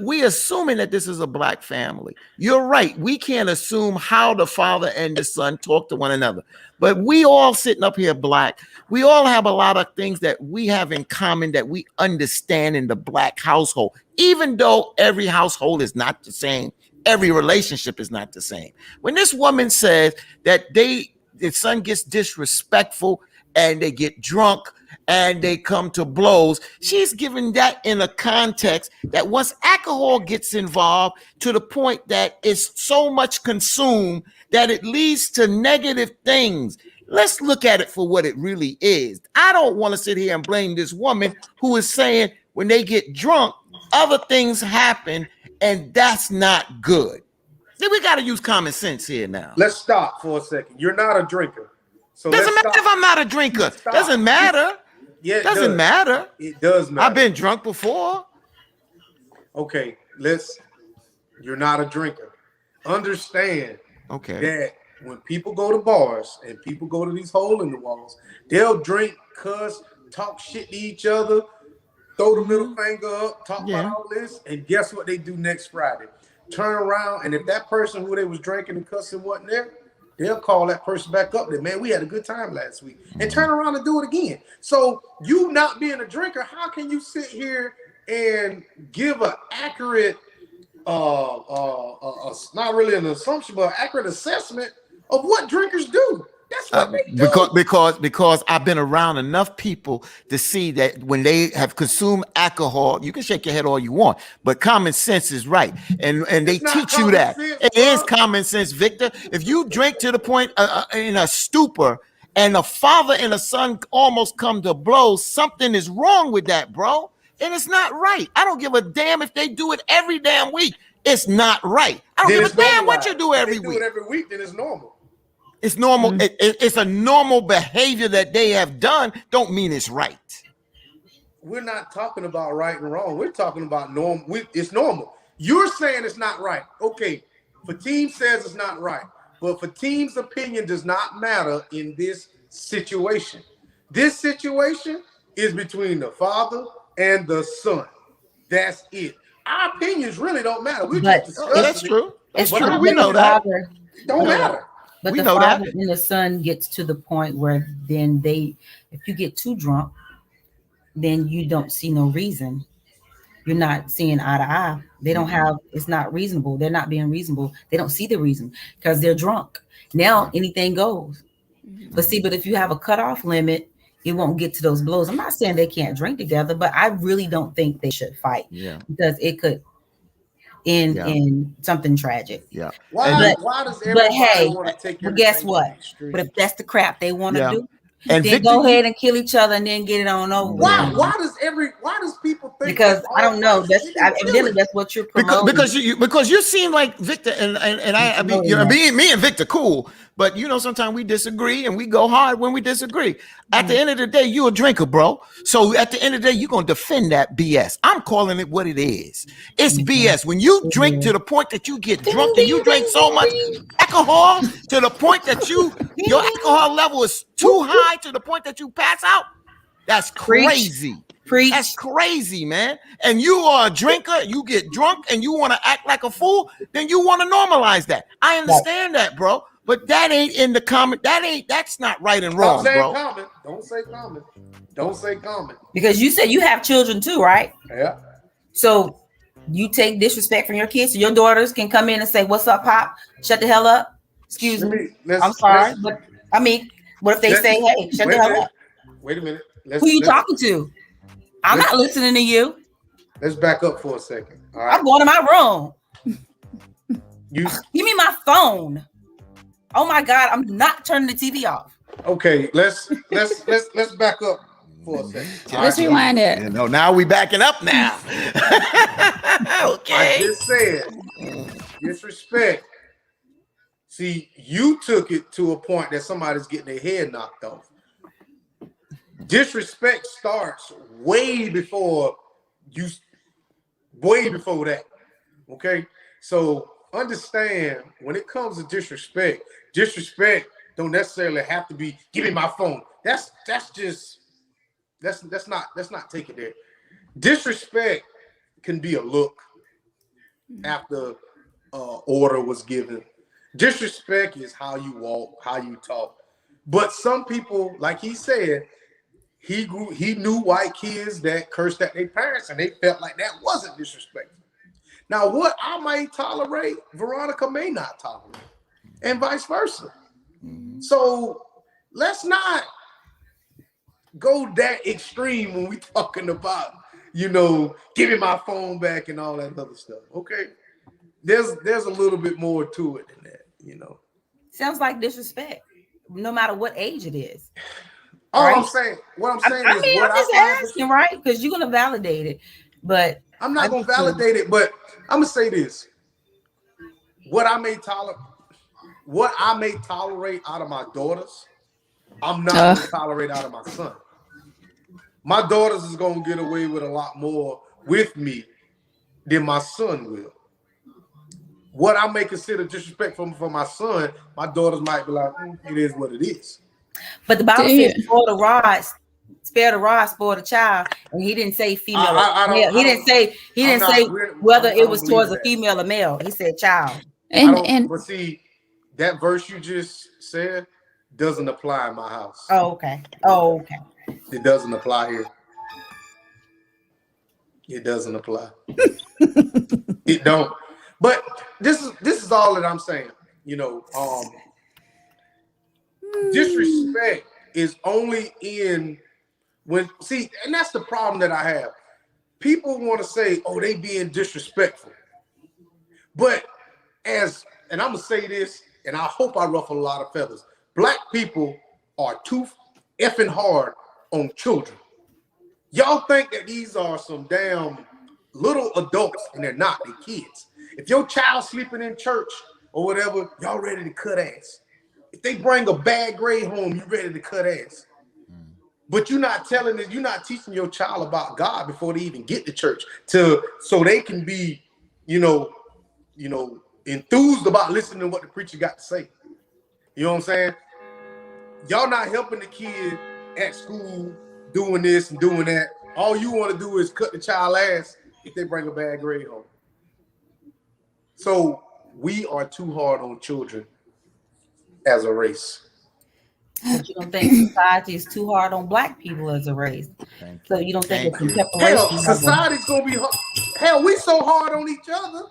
We assuming that this is a black family. You're right. We can't assume how the father and the son talk to one another. But we all sitting up here black. We all have a lot of things that we have in common that we understand in the black household, even though every household is not the same. Every relationship is not the same. When this woman says that the son gets disrespectful and they get drunk and they come to blows, she's giving that in a context that once alcohol gets involved to the point that it's so much consumed that it leads to negative things. Let's look at it for what it really is. I don't want to sit here and blame this woman who is saying when they get drunk, other things happen, and that's not good. Then we got to use common sense here now. Let's stop for a second. You're not a drinker. So Doesn't matter if I'm not a drinker. Stop. Doesn't matter. Yeah, it doesn't does. matter. It does matter. I've been drunk before. Okay, you're not a drinker. Understand that when people go to bars and people go to these hole in the walls, they'll drink, cuss, talk shit to each other, throw the middle finger up, talk about all this, and guess what they do next Friday? Turn around, and if that person who they was drinking and cussing wasn't there, they'll call that person back up. That, man, we had a good time last week, and turn around and do it again. So you not being a drinker, how can you sit here and give an accurate not really an assumption, but accurate assessment of what drinkers do. That's what they do. Because I've been around enough people to see that when they have consumed alcohol, you can shake your head all you want, but common sense is right, and they teach you that. It is common sense, Victor. If you drink to the point in a stupor, and a father and a son almost come to blows, something is wrong with that, bro, and it's not right. I don't give a damn if they do it every damn week. It's not right. I don't give a damn what you do every week. If they do it every week, then it's normal. It's normal. It's a normal behavior that they have done. Don't mean it's right. We're not talking about right and wrong. We're talking about normal. It's normal. You're saying it's not right. Okay. Fatim says it's not right. But Fatim's opinion does not matter in this situation. This situation is between the father and the son. That's it. Our opinions really don't matter. We're just discussing that's true. It's true. We know that. Don't matter. But we the father and the son gets to the point where then if you get too drunk, then you don't see no reason. You're not seeing eye to eye. They don't have, it's not reasonable. They're not being reasonable. They don't see the reason because they're drunk. Now anything goes. But if you have a cutoff limit, it won't get to those blows. I'm not saying they can't drink together, but I really don't think they should fight because it could end in something tragic. Yeah. Why does everybody want to take but guess what? Extreme? But if that's the crap they want to do, and then go ahead and kill each other and then get it on over. Why does people think? Because I don't know. Evidently that's what you're promoting. Because you seem like Victor and I mean, me and Victor cool, but sometimes we disagree and we go hard when we disagree. At the end of the day, you a drinker, bro. So at the end of the day, you're gonna defend that BS. I'm calling it what it is. It's BS. When you drink to the point that you get drunk and you drink so much alcohol to the point that your alcohol level is too high to the point that you pass out, that's crazy. Preach. That's crazy, man. And you are a drinker, you get drunk and you want to act like a fool, then you want to normalize that. I understand that, bro. But that ain't in the comment. That's not right and wrong, bro. Don't say common. Don't say common. Because you said you have children too, right? Yeah. So you take disrespect from your kids, so your daughters can come in and say, "What's up, Pop? Shut the hell up." Excuse me. I'm sorry, but I mean, what if they say, "Hey, shut the hell up"? Wait a minute. Who you talking to? I'm not listening to you. Let's back up for a second. All right. I'm going to my room. Give me my phone. Oh my God, I'm not turning the TV off. Okay, let's back up for a second. Let's rewind it. Now we backing up now. Okay. I just said disrespect. See, you took it to a point that somebody's getting their head knocked off. Disrespect starts way before that. Okay, so understand when it comes to disrespect don't necessarily have to be give me my phone. Let's not take it there. Disrespect can be a look after order was given. Disrespect is how you walk, how you talk. But some people, like he said, he knew white kids that cursed at their parents and they felt like that wasn't disrespectful. Now, what I may tolerate, Veronica may not tolerate, and vice versa. So let's not go that extreme when we're talking about, give me my phone back and all that other stuff. Okay, there's a little bit more to it than that. Sounds like disrespect, no matter what age it is. What I'm just asking, right? Because you're gonna validate it, but I'm not gonna validate it. But I'm gonna say this: what I may tolerate out of my daughters, I'm not gonna tolerate out of my son. My daughters is gonna get away with a lot more with me than my son will. What I may consider disrespectful for my son, my daughters might be like, it is what it is. But the Bible says, spare the rod, spoil the child, and he didn't say female. He didn't say whether it was towards a female or male. He said child. But see, that verse you just said doesn't apply in my house. Oh, okay. It doesn't apply here. It doesn't apply. It don't. But this is all that I'm saying. Disrespect is only in when and that's the problem that I have. People want to say, "Oh, they being disrespectful," but and I'm gonna say this, and I hope I ruffle a lot of feathers. Black people are too effing hard on children. Y'all think that these are some damn little adults, and they're not. They're kids. If your child's sleeping in church or whatever, y'all ready to cut ass. If they bring a bad grade home, you ready to cut ass. But you're not teaching your child about God before they even get to church, so they can be, enthused about listening to what the preacher got to say. You know what I'm saying? Y'all not helping the kid at school doing this and doing that. All you want to do is cut the child ass if they bring a bad grade home. So we are too hard on children as a race. But you don't think society is too hard on Black people as a race? So you don't think it's a separation? Hell, society's gonna be hard. Hell, we so hard on each other.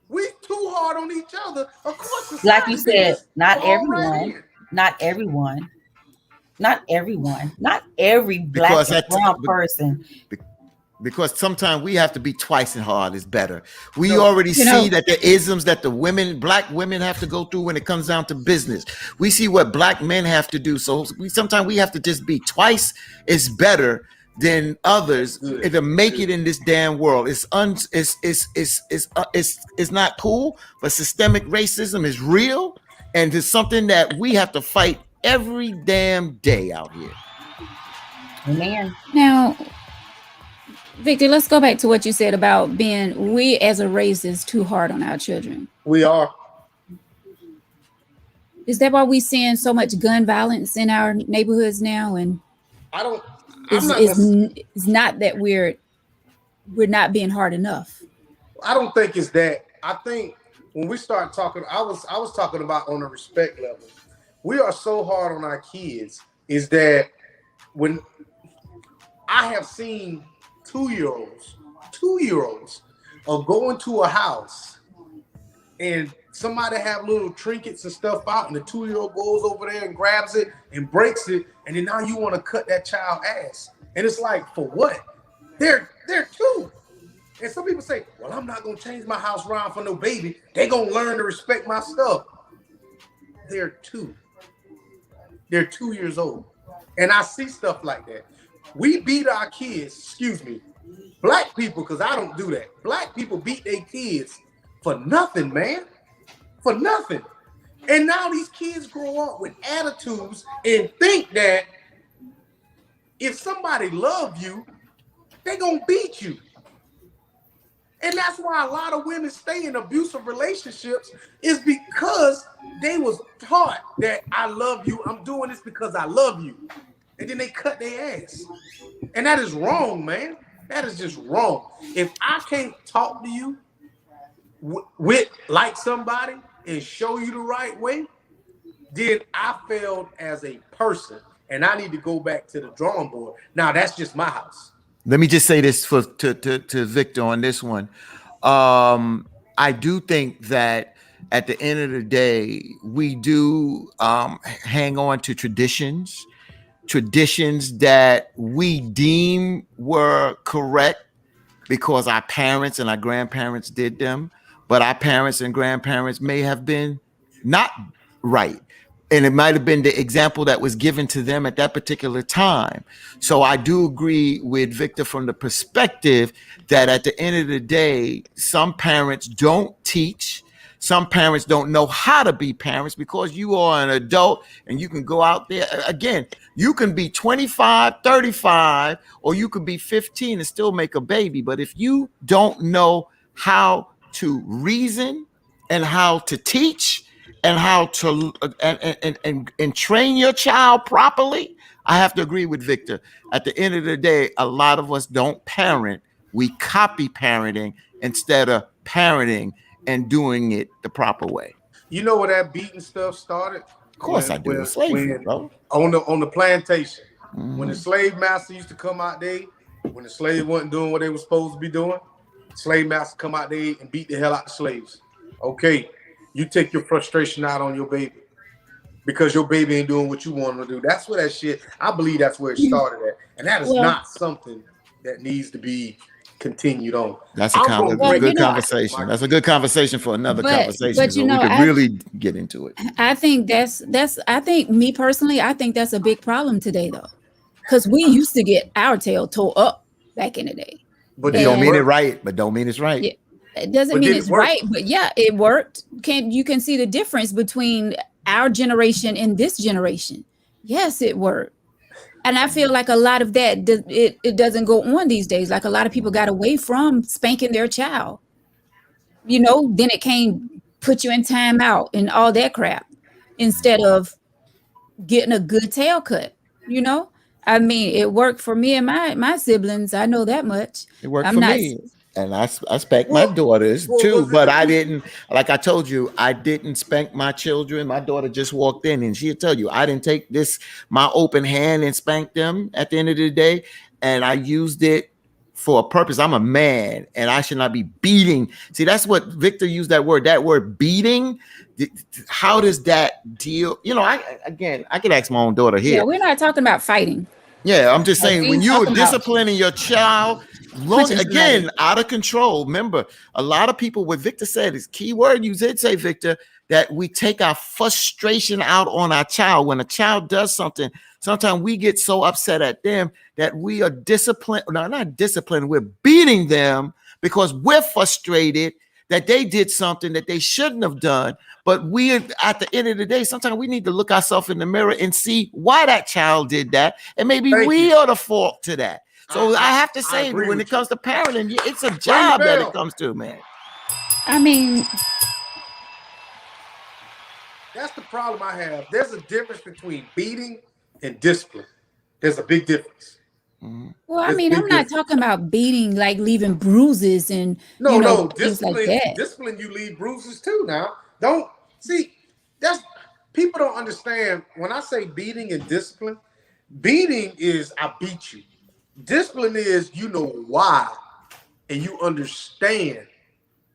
We too hard on each other. Of course, like you said, not everyone, not every Black and brown person. Because sometimes we have to be twice as hard is better. We already see that the isms that Black women have to go through when it comes down to business. We see what Black men have to do. So sometimes we have to just be twice as better than others to make it in this damn world. It's not cool, but systemic racism is real, and it's something that we have to fight every damn day out here. Amen. Now, Victor, let's go back to what you said about we as a race is too hard on our children. We are. Is that why we're seeing so much gun violence in our neighborhoods now? And it's not that we're not being hard enough. I don't think it's that. I think when we start talking, I was talking about on a respect level. We are so hard on our kids is that when I have seen 2-year-olds are going to a house and somebody have little trinkets and stuff out, and the 2-year-old goes over there and grabs it and breaks it, and then now you want to cut that child ass. And it's like, for what? They're 2. And some people say, well, I'm not going to change my house around for no baby. They're going to learn to respect my stuff. They're 2. They're 2 years old. And I see stuff like that. We beat our kids, Black people, because I don't do that. Black people beat their kids for nothing, man. For nothing. And now these kids grow up with attitudes and think that if somebody love you, they're going to beat you. And that's why a lot of women stay in abusive relationships, is because they was taught that I love you. I'm doing this because I love you. And then they cut their ass. And that is wrong, man. That is just wrong. If I can't talk to you with like somebody and show you the right way, then I failed as a person. And I need to go back to the drawing board. Now, that's just my house. Let me just say this to Victor on this one. I do think that at the end of the day, we do hang on to traditions that we deem were correct because our parents and our grandparents did them, but our parents and grandparents may have been not right. And it might have been the example that was given to them at that particular time. So I do agree with Victor from the perspective that at the end of the day, some parents don't teach. Some parents don't know how to be parents because you are an adult and you can go out there. Again, you can be 25, 35, or you could be 15 and still make a baby. But if you don't know how to reason and how to teach and how to and train your child properly, I have to agree with Victor. At the end of the day, a lot of us don't parent. We copy parenting instead of parenting and doing it the proper way. You know where that beating stuff started? Of course I do. Slavery, bro. On the plantation. Mm-hmm. When the slave master used to come out there, when the slave wasn't doing what they were supposed to be doing, Slave master come out there and beat the hell out the slaves. Okay, you take your frustration out on your baby because your baby ain't doing what you want him to do. That's where that shit, I believe that's where it started at. And that is not something that needs to be continued on. That's a good conversation. That's a good conversation for another conversation. But so we could really get into it. I think I think me personally, I think that's a big problem today though. Because we used to get our tail tore up back in the day. But it don't mean it right, but don't mean it's right. Yeah, it doesn't mean it's right, but yeah, it worked. You can see the difference between our generation and this generation. Yes, it worked. And I feel like a lot of that, it doesn't go on these days. Like a lot of people got away from spanking their child. You know, then it came put you in timeout and all that crap instead of getting a good tail cut, you know? I mean, it worked for me and my siblings. I know that much. It worked for me. And I spanked my daughters too, but I didn't, like I told you, I didn't spank my children. My daughter just walked in and she'll tell you, I didn't take my open hand and spank them at the end of the day. And I used it for a purpose. I'm a man and I should not be beating. See, that's what Victor used that word beating. How does that deal? You know, I could ask my own daughter here. Yeah, we're not talking about fighting. Yeah, I'm just saying when you're disciplining your child, out of control. Remember, a lot of people, what Victor said is key word. You did say, Victor, that we take our frustration out on our child. When a child does something, sometimes we get so upset at them that we are disciplined. No, not disciplined. We're beating them because we're frustrated that they did something that they shouldn't have done. But we, at the end of the day, sometimes we need to look ourselves in the mirror and see why that child did that. And maybe we are the fault to that. So I have to say, when it comes to parenting, it's a job that it comes to, man. I mean, that's the problem I have. There's a difference between beating and discipline. There's a big difference. Well, I mean, I'm not talking about beating, like leaving bruises and things like that. Discipline, you leave bruises too. Now, don't see people don't understand when I say beating and discipline. Beating is I beat you. Discipline is you know why, and you understand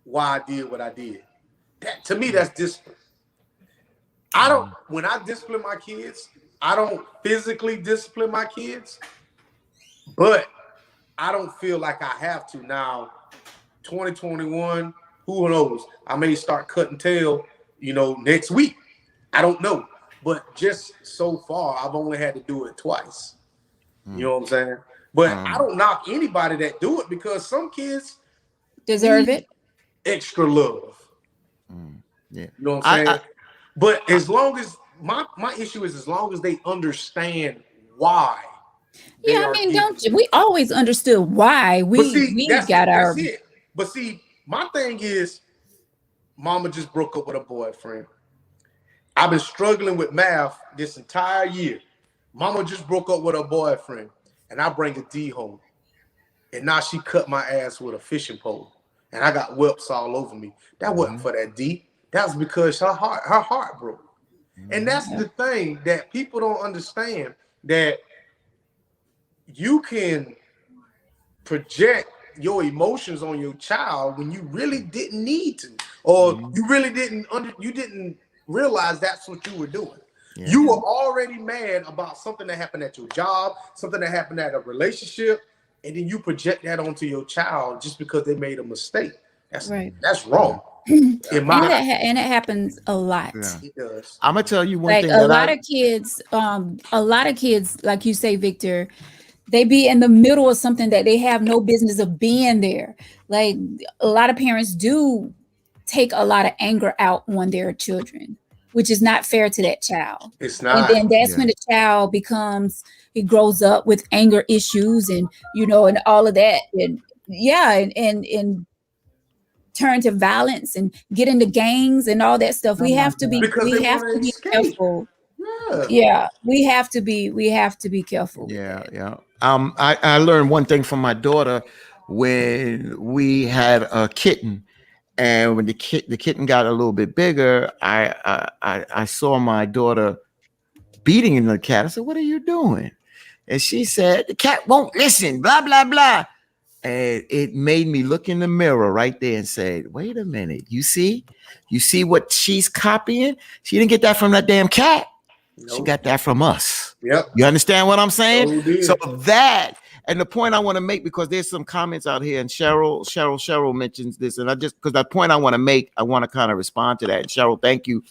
why I did what I did. That to me, that's discipline. When I discipline my kids, I don't physically discipline my kids, but I don't feel like I have to now. 2021, who knows? I may start cutting tail, next week. I don't know, but just so far, I've only had to do it twice. You know what I'm saying? But I don't knock anybody that do it because some kids deserve it. Extra love. Yeah. You know what I'm saying? But as long as my issue is as long as they understand why. Yeah, I mean, we always understood why we got our. That's it. But see, my thing is, mama just broke up with a boyfriend. I've been struggling with math this entire year. Mama just broke up with her boyfriend. And I bring a D home. And now she cut my ass with a fishing pole. And I got whelps all over me. That wasn't for that D. That was because her heart broke. And that's the thing that people don't understand, that you can project your emotions on your child when you really didn't need to. Or you really didn't realize that's what you were doing. Yeah. You were already mad about something that happened at your job, something that happened at a relationship, and then you project that onto your child just because they made a mistake. That's wrong. And it happens a lot. Yeah. It does. I'm gonna tell you one thing. A lot of kids, like you say, Victor, they be in the middle of something that they have no business of being there. Like a lot of parents do take a lot of anger out on their children, which is not fair to that child. It's not. And then that's when the child he grows up with anger issues and, and all of that. And and turn to violence and get into gangs and all that stuff. We have to be careful. Yeah, we have to be careful. Yeah. I learned one thing from my daughter when we had a kitten. And when the kitten got a little bit bigger, I saw my daughter beating the cat. I said, "What are you doing?" And she said, "The cat won't listen, blah, blah, blah." And it made me look in the mirror right there and say, wait a minute, you see what she's copying? She didn't get that from that damn cat. Nope. She got that from us. Yep. You understand what I'm saying? So that, and the point I want to make, because there's some comments out here, and Cheryl mentions this, and because that point I want to make, I want to kind of respond to that. And Cheryl, thank you,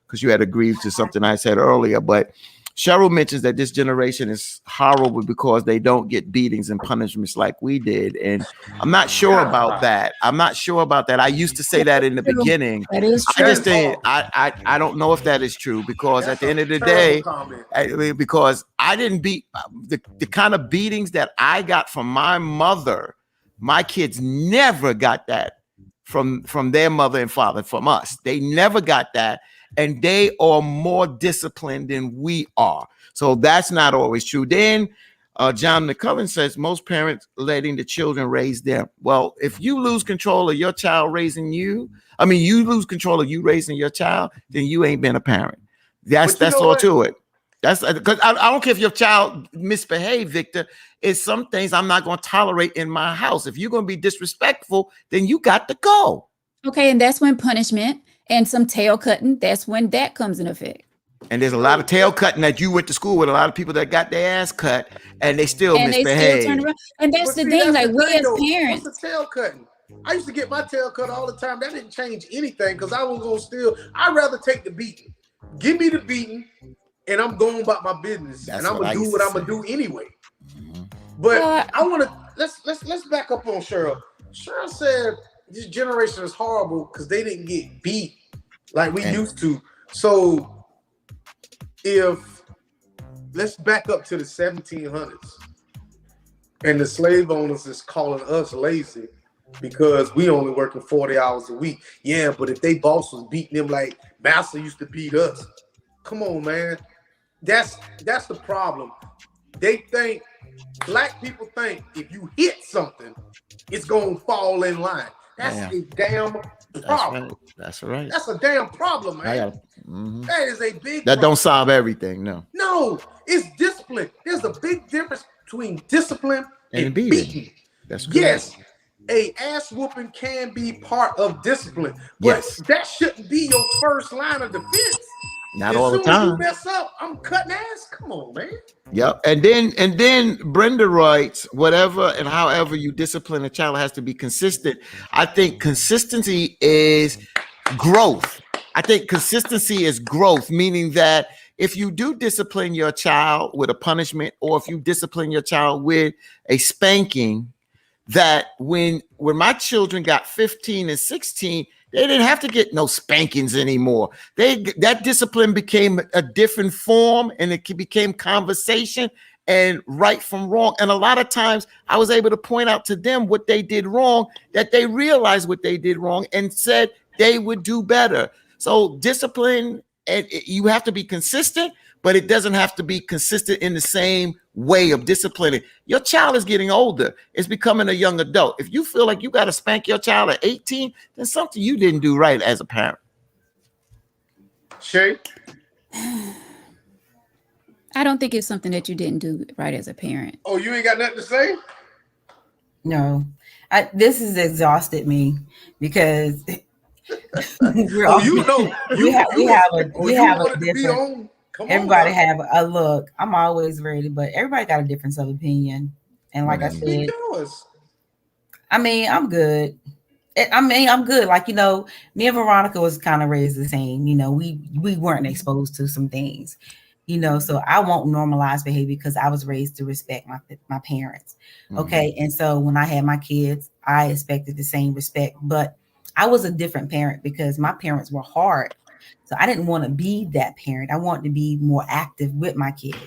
because you had agreed to something I said earlier, but Cheryl mentions that this generation is horrible because they don't get beatings and punishments like we did. And I'm not sure about that. I used to say that in the beginning. That is true. I just think I don't know if that is true, because at the end of the day, because I didn't beat the kind of beatings that I got from my mother. My kids never got that from their mother and father, from us. They never got that. And they are more disciplined than we are. So that's not always true. Then John McCullen says most parents letting the children raise them. Well, if you lose control of your child raising you, you lose control of you raising your child, then you ain't been a parent. That's all to it. That's because I don't care if your child misbehaved, Victor. It's some things I'm not going to tolerate in my house. If you're going to be disrespectful, then you got to go. Okay, and that's when punishment and some tail cutting, that's when that comes in effect. And there's a lot of tail cutting that you went to school with, a lot of people that got their ass cut and they still misbehave. And that's the thing, like we as parents. What's the tail cutting? I used to get my tail cut all the time. That didn't change anything, because I was going to still, I'd rather take the beating. Give me the beating and I'm going about my business. That's and I'm going to do what I'm going to do anyway. Mm-hmm. But I want to, let's back up on Cheryl. Cheryl said, this generation is horrible because they didn't get beat like we used to. So let's back up to the 1700s, and the slave owners is calling us lazy because we only working 40 hours a week. Yeah, but if they boss was beating them like master used to beat us, come on, man. That's the problem. Black people think if you hit something, it's gonna fall in line. That's a damn problem. That's right. That's a damn problem, man. That is a big That problem. Don't solve everything, no. No, it's discipline. There's a big difference between discipline and beating. That's good. Yes, a ass whooping can be part of discipline, but that shouldn't be your first line of defense. Not all the time. As you mess up, I'm cutting ass. Come on, man. Yep. And then Brenda writes, whatever and however you discipline a child has to be consistent. I think consistency is growth. Meaning that if you do discipline your child with a punishment, or if you discipline your child with a spanking, that when my children got 15 and 16, they didn't have to get no spankings anymore. That discipline became a different form, and it became conversation and right from wrong. And a lot of times I was able to point out to them what they did wrong, that they realized what they did wrong and said they would do better. So discipline, and you have to be consistent, but it doesn't have to be consistent in the same way of disciplining. Your child is getting older. It's becoming a young adult. If you feel like you got to spank your child at 18, then something you didn't do right as a parent. Shay? I don't think it's something that you didn't do right as a parent. Oh, you ain't got nothing to say? No. This has exhausted me because we have a different. Everybody have a look. I'm always ready, but everybody got a difference of opinion. And like I said, I'm good. I'm good. Like, me and Veronica was kind of raised the same. We weren't exposed to some things, so I won't normalize behavior because I was raised to respect my parents. Okay. And so when I had my kids, I expected the same respect, but I was a different parent because my parents were hard. So I didn't want to be that parent. I wanted to be more active with my kids.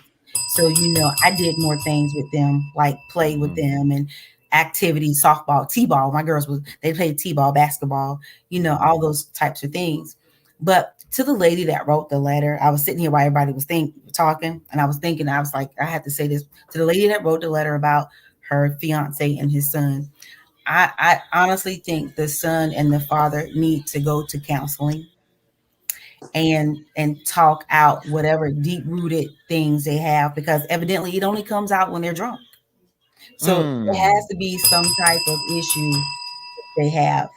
So, I did more things with them, like play with them and activities, softball, t-ball. My girls they played t-ball, basketball, all those types of things. But to the lady that wrote the letter, I was sitting here while everybody was talking, and I was thinking, I was like, I had to say this to the lady that wrote the letter about her fiance and his son. I honestly think the son and the father need to go to counseling and talk out whatever deep-rooted things they have, because evidently it only comes out when they're drunk. So there has to be some type of issue they have.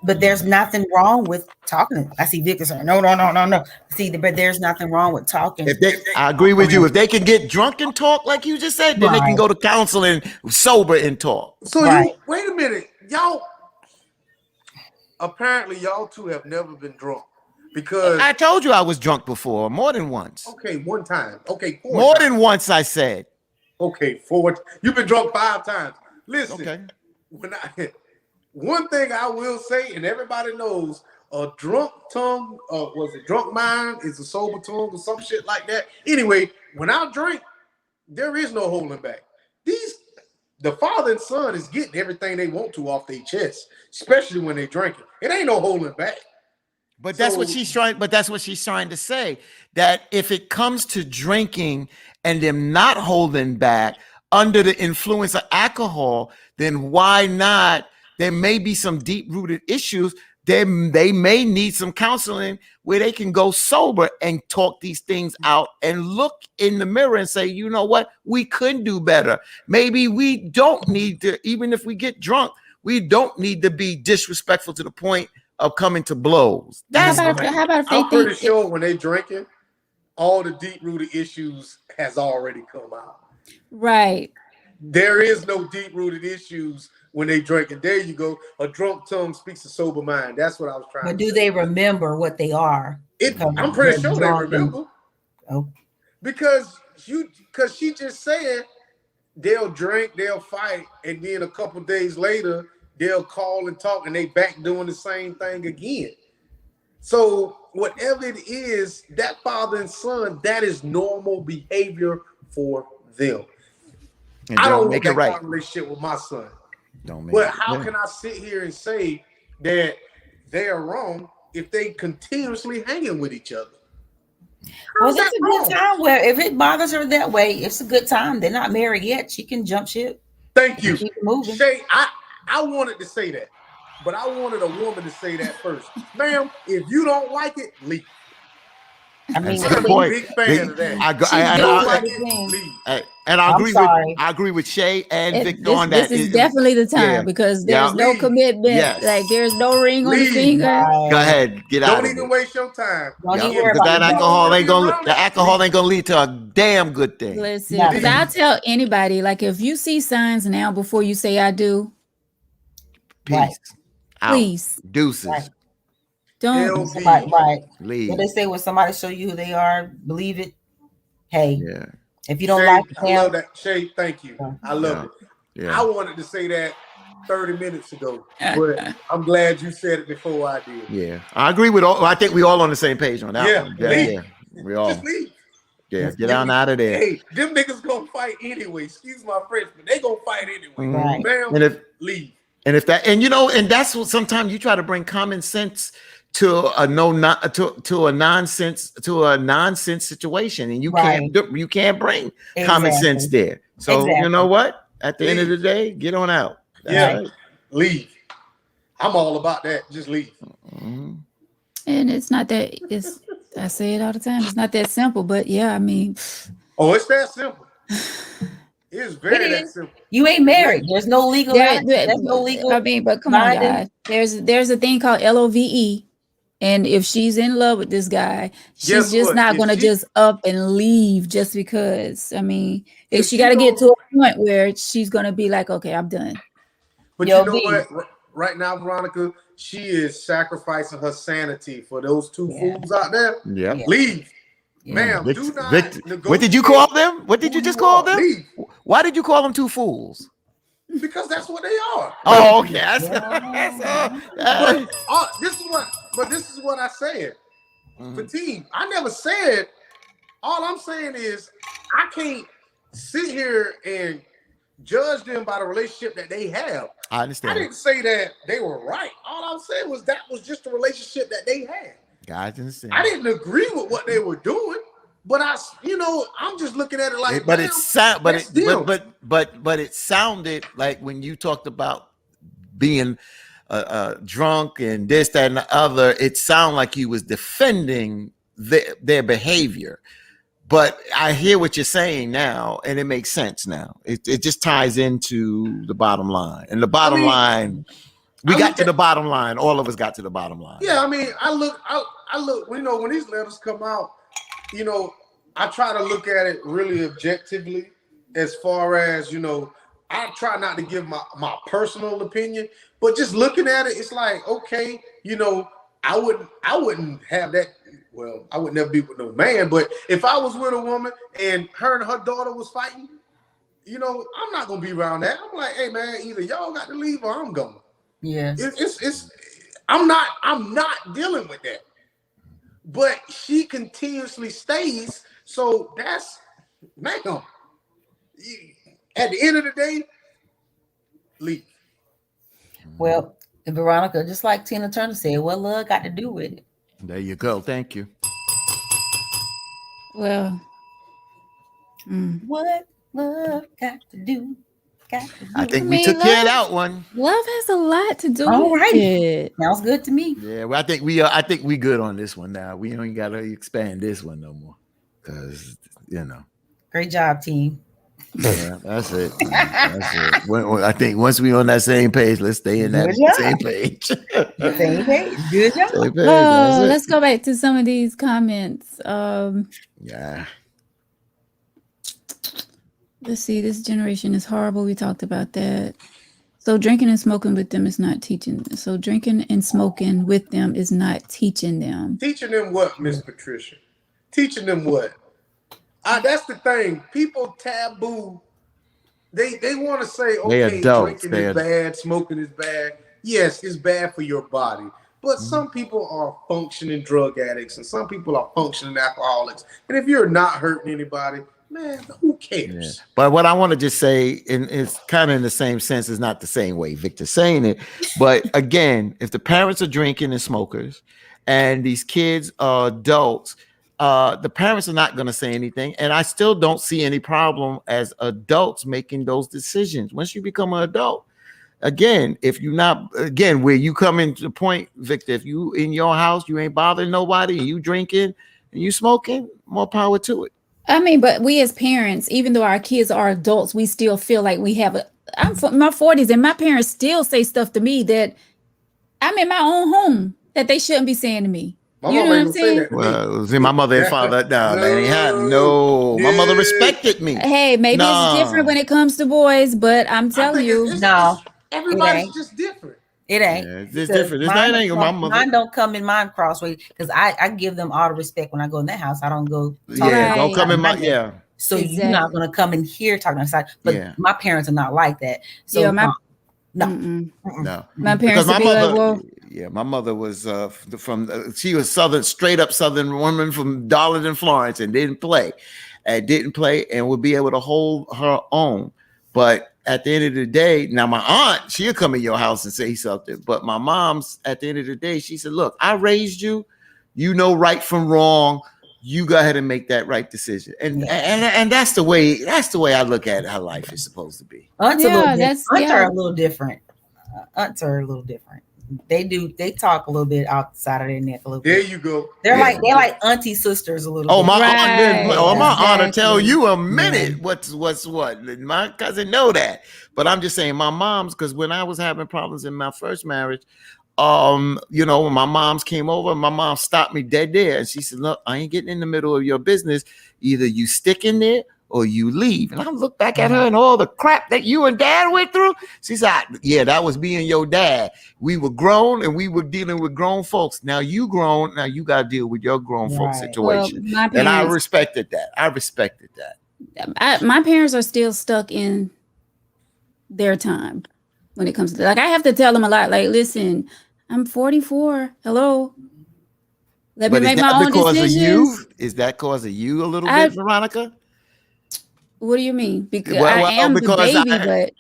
But there's nothing wrong with talking. I see Victor saying, no. See, but there's nothing wrong with talking. I agree with you. If they can get drunk and talk, like you just said, then they can go to counseling sober and talk. So you wait a minute, y'all. Apparently, y'all two have never been drunk because I told you I was drunk before, more than once. Okay, one time. Okay, more than once. I said. Okay, 4. You've been drunk 5 times. Listen, one thing I will say, and everybody knows, a drunk tongue, was it drunk mind is a sober tongue or some shit like that. Anyway, when I drink, there is no holding back. The father and son is getting everything they want to off their chest, especially when they drink it. It ain't no holding back. But that's what she's trying. But that's what she's trying to say. That if it comes to drinking and them not holding back under the influence of alcohol, then why not? There may be some deep-rooted issues. They may need some counseling where they can go sober and talk these things out and look in the mirror and say, you know what, we could do better. Maybe we don't need to, even if we get drunk, we don't need to be disrespectful to the point of coming to blows. How about I'm pretty sure when they drinking, all the deep-rooted issues has already come out. Right. There is no deep-rooted issues when they drink, and there you go. A drunk tongue speaks a sober mind. That's what I was trying to say. But do they remember what they are? I'm pretty sure they remember. Oh. Because she just said they'll drink, they'll fight, and then a couple days later, they'll call and talk, and they back doing the same thing again. So whatever it is, that father and son, that is normal behavior for them. And I don't make want it that right. kind of relationship with my son. But how can I sit here and say that they are wrong if they continuously hanging with each other? Well, it's a good time where if it bothers her that way, it's a good time. They're not married yet. She can jump ship. Thank you. Keep moving. Shay, I wanted to say that, but I wanted a woman to say that first. Ma'am, if you don't like it, leave. I mean, I'm a big fan of that. I agree with Shay and Victor on that. This is definitely the time because there's no commitment. Yes. Like there's no ring on the finger. Go ahead, get out. Don't even waste your time. That alcohol ain't gonna lead to a damn good thing. Listen, because I'll tell anybody, like if you see signs now before you say I do, peace. Please. Deuces. Right. Don't. Leave. What they say when somebody show you who they are, believe it. Hey, yeah. If you don't Shay, like I love that. Shay, thank you. I love it. Yeah. I wanted to say that 30 minutes ago, but I'm glad you said it before I did. Yeah, I agree with all. I think we all on the same page on that one. Yeah, we all. Just leave. Yeah, get on out of there. Hey, them niggas gonna fight anyway. Excuse my French, but they gonna fight anyway. Right. Bam, and leave. And if that, and you know, and that's what sometimes you try to bring common sense to a nonsense situation, and you can't bring common sense there. So you know what? At the end of the day, get on out. That's leave. I'm all about that. Just leave. Mm-hmm. And it's not that. I say it all the time. It's not that simple, but yeah, I mean. Oh, it's that simple. It's very that simple. You ain't married. There's no legal. There's no legal. I mean, but come on, guys. There's a thing called LOVE. And if she's in love with this guy, she's just not going to just up and leave just because. I mean, if she got to get to a point where she's going to be like, okay, I'm done. But you know what? Right now, Veronica, she is sacrificing her sanity for those two fools out there. Yeah. Leave. Ma'am, do not negotiate. What did you call them? What did you just call them? Leave. Why did you call them two fools? Because that's what they are. Oh, okay. This is what I said. Fatine, I never said. All I'm saying is I can't sit here and judge them by the relationship that they have. I understand. I didn't say that they were right. All I'm saying was that was just the relationship that they had. God understand. I didn't agree with what they were doing, but I'm just looking at it like. But it sounded like when you talked about being drunk and this, that, and the other, it sounded like you was defending their behavior. But I hear what you're saying now, and it makes sense now. It just ties into the bottom line. And the bottom line, we got to the bottom line. All of us got to the bottom line. Yeah, I mean, I look, you know, when these letters come out, you know, I try to look at it really objectively as far as, you know, I try not to give my personal opinion, but just looking at it, it's like, okay, you know, I wouldn't have that. Well, I would never be with no man, but if I was with a woman and her daughter was fighting, you know, I'm not gonna be around that. I'm like, hey man, either y'all got to leave or I'm going. Yeah. I'm not dealing with that. But she continuously stays, so that's ma'am. At the end of the day, leave. Well, Veronica, just like Tina Turner said, what love got to do with it? There you go. Thank you. Well, what love got to do? I think we took care of that one. Love has a lot to do All with right. it. Sounds good to me. Yeah, well, I think we good on this one now. We don't got to expand this one no more, because you know. Great job, team. Yeah, that's it. That's it. I think once we on that same page, let's stay in that same page. Same page. Good job. Same page. Oh, let's go back to some of these comments. Yeah. Let's see. This generation is horrible. We talked about that. So drinking and smoking with them is not teaching. So drinking and smoking with them is not teaching them. Teaching them what, Miss Patricia? Teaching them what? That's the thing. People taboo. They want to say, okay, drinking is bad, smoking is bad. Yes, it's bad for your body. But some people are functioning drug addicts and some people are functioning alcoholics. And if you're not hurting anybody, man, who cares? Yeah. But what I want to just say, and it's kind of in the same sense, is not the same way Victor's saying it. But again, if the parents are drinking and smokers and these kids are adults, the parents are not going to say anything. And I still don't see any problem as adults making those decisions. Once you become an adult, again, if you're not, again, where you come into the point, Victor, if you in your house, you ain't bothering nobody and you drinking and you smoking, more power to it. I mean, but we as parents, even though our kids are adults, we still feel like we have I'm in my 40s and my parents still say stuff to me that I'm in my own home that they shouldn't be saying to me. You know what I'm saying? Well, see, my mother and father, my mother respected me. Hey, maybe it's different when it comes to boys, but I'm telling you, everybody's just different. It ain't. Yeah, it's different. It's not ain't my mother. Mine don't come in mine crossway because I give them all the respect when I go in that house. I don't go. Don't come in my So you're not gonna come in here talking outside. But my parents are not like that. So no. My parents. My mother was she was straight up Southern woman from Darlington, Florence, and didn't play and would be able to hold her own. But at the end of the day, now my aunt, she'll come in your house and say something. But my mom's, at the end of the day, she said, look, I raised you, you know right from wrong. You go ahead and make that right decision. And that's the way I look at how life is supposed to be. Aunts are a little different. Aunts are a little different. They talk a little bit outside of their neck a little bit. There you go. They're like auntie sisters a little bit. My aunt will tell you a minute what's what. My cousin know that. But I'm just saying my mom's, because when I was having problems in my first marriage, when my moms came over, my mom stopped me dead there. And she said, look, I ain't getting in the middle of your business. Either you stick in there or you leave. And I look back at her and all the crap that you and dad went through. She said, that was me and your dad. We were grown and we were dealing with grown folks. Now you grown. Now you got to deal with your grown folk situation. Well, and I respected that. My parents are still stuck in their time when it comes to I have to tell them a lot. Like, listen, I'm 44. Hello. Let me make my own decisions. Is that because of you a little bit, Veronica? What do you mean? Because I am the baby,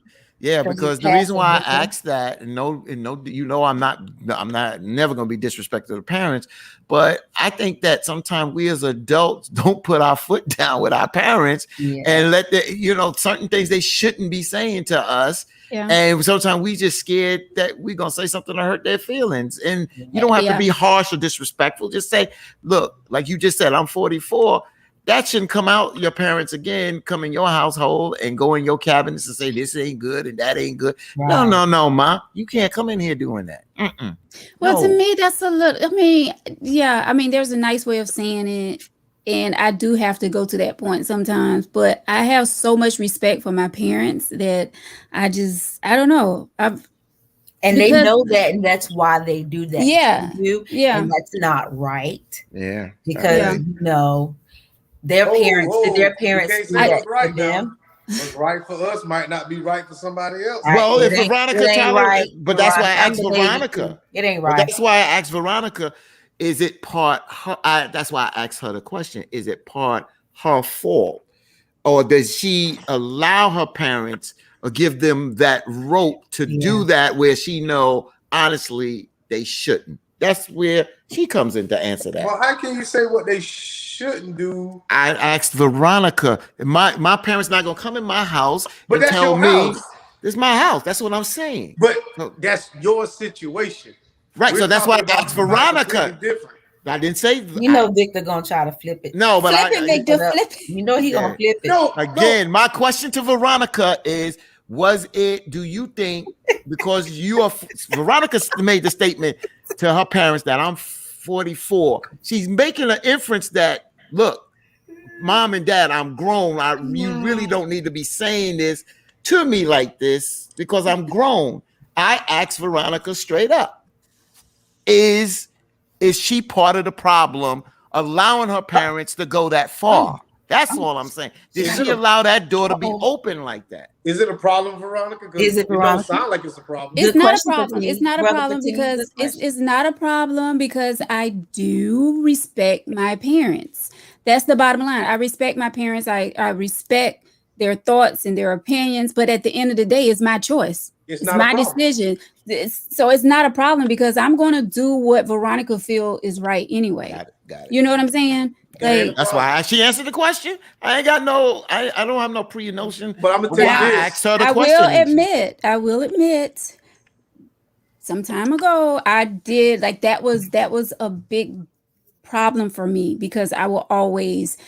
but because the reason why I asked that, and I'm not never gonna be disrespectful to the parents, but I think that sometimes we as adults don't put our foot down with our parents and let certain things they shouldn't be saying to us. Yeah. And sometimes we just scared that we're gonna say something to hurt their feelings. And you don't have to be harsh or disrespectful. Just say, look, like you just said, I'm 44. that shouldn't come out. Your parents again come in your household and go in your cabinets and say this ain't good and that ain't good. Right. No, ma, you can't come in here doing that. Well, to me, that's a little. I mean, yeah. I mean, there's a nice way of saying it, and I do have to go to that point sometimes. But I have so much respect for my parents that I don't know. And they know that, and that's why they do that. Yeah, yeah, and that's not right. Yeah, because their parents did their parents do that for them. What's right for us might not be right for somebody else. Well, if Veronica tolerates, but that's why I asked Veronica. It ain't right. But that's why I asked Veronica. Is it part? That's why I asked her the question. Is it part her fault, or does she allow her parents or give them that rope to do that where she know honestly they shouldn't? That's where she comes in to answer that. Well, how can you say what they shouldn't do? I asked Veronica. My parents not gonna come in my house but and that's tell your me house. This is my house. That's what I'm saying. But that's your situation. Right. So that's why I asked Veronica. I didn't say Victor gonna try to flip it. No, but flip it. You know he gonna flip it. No, again, my question to Veronica is: do you think because Veronica made the statement to her parents that I'm 44, she's making an inference that look, mom and dad, I'm grown. You really don't need to be saying this to me like this because I'm grown. I asked Veronica straight up: Is she part of the problem, allowing her parents to go that far? That's all I'm saying. Did she allow that door to be open like that? Is it a problem, Veronica? Is it Veronica? It don't sound like it's a problem. It's not a problem. It's not a problem because it's not a problem because I do respect my parents. That's the bottom line. I respect my parents. I respect their thoughts and their opinions. But at the end of the day, it's my choice. It's my decision. So it's not a problem because I'm going to do what Veronica feel is right anyway. Got it. You know what I'm saying? Like, that's why she answered the question. I ain't got I don't have no pre-notion. But I'm gonna tell you this. I will admit, some time ago I did that was a big problem for me because I will always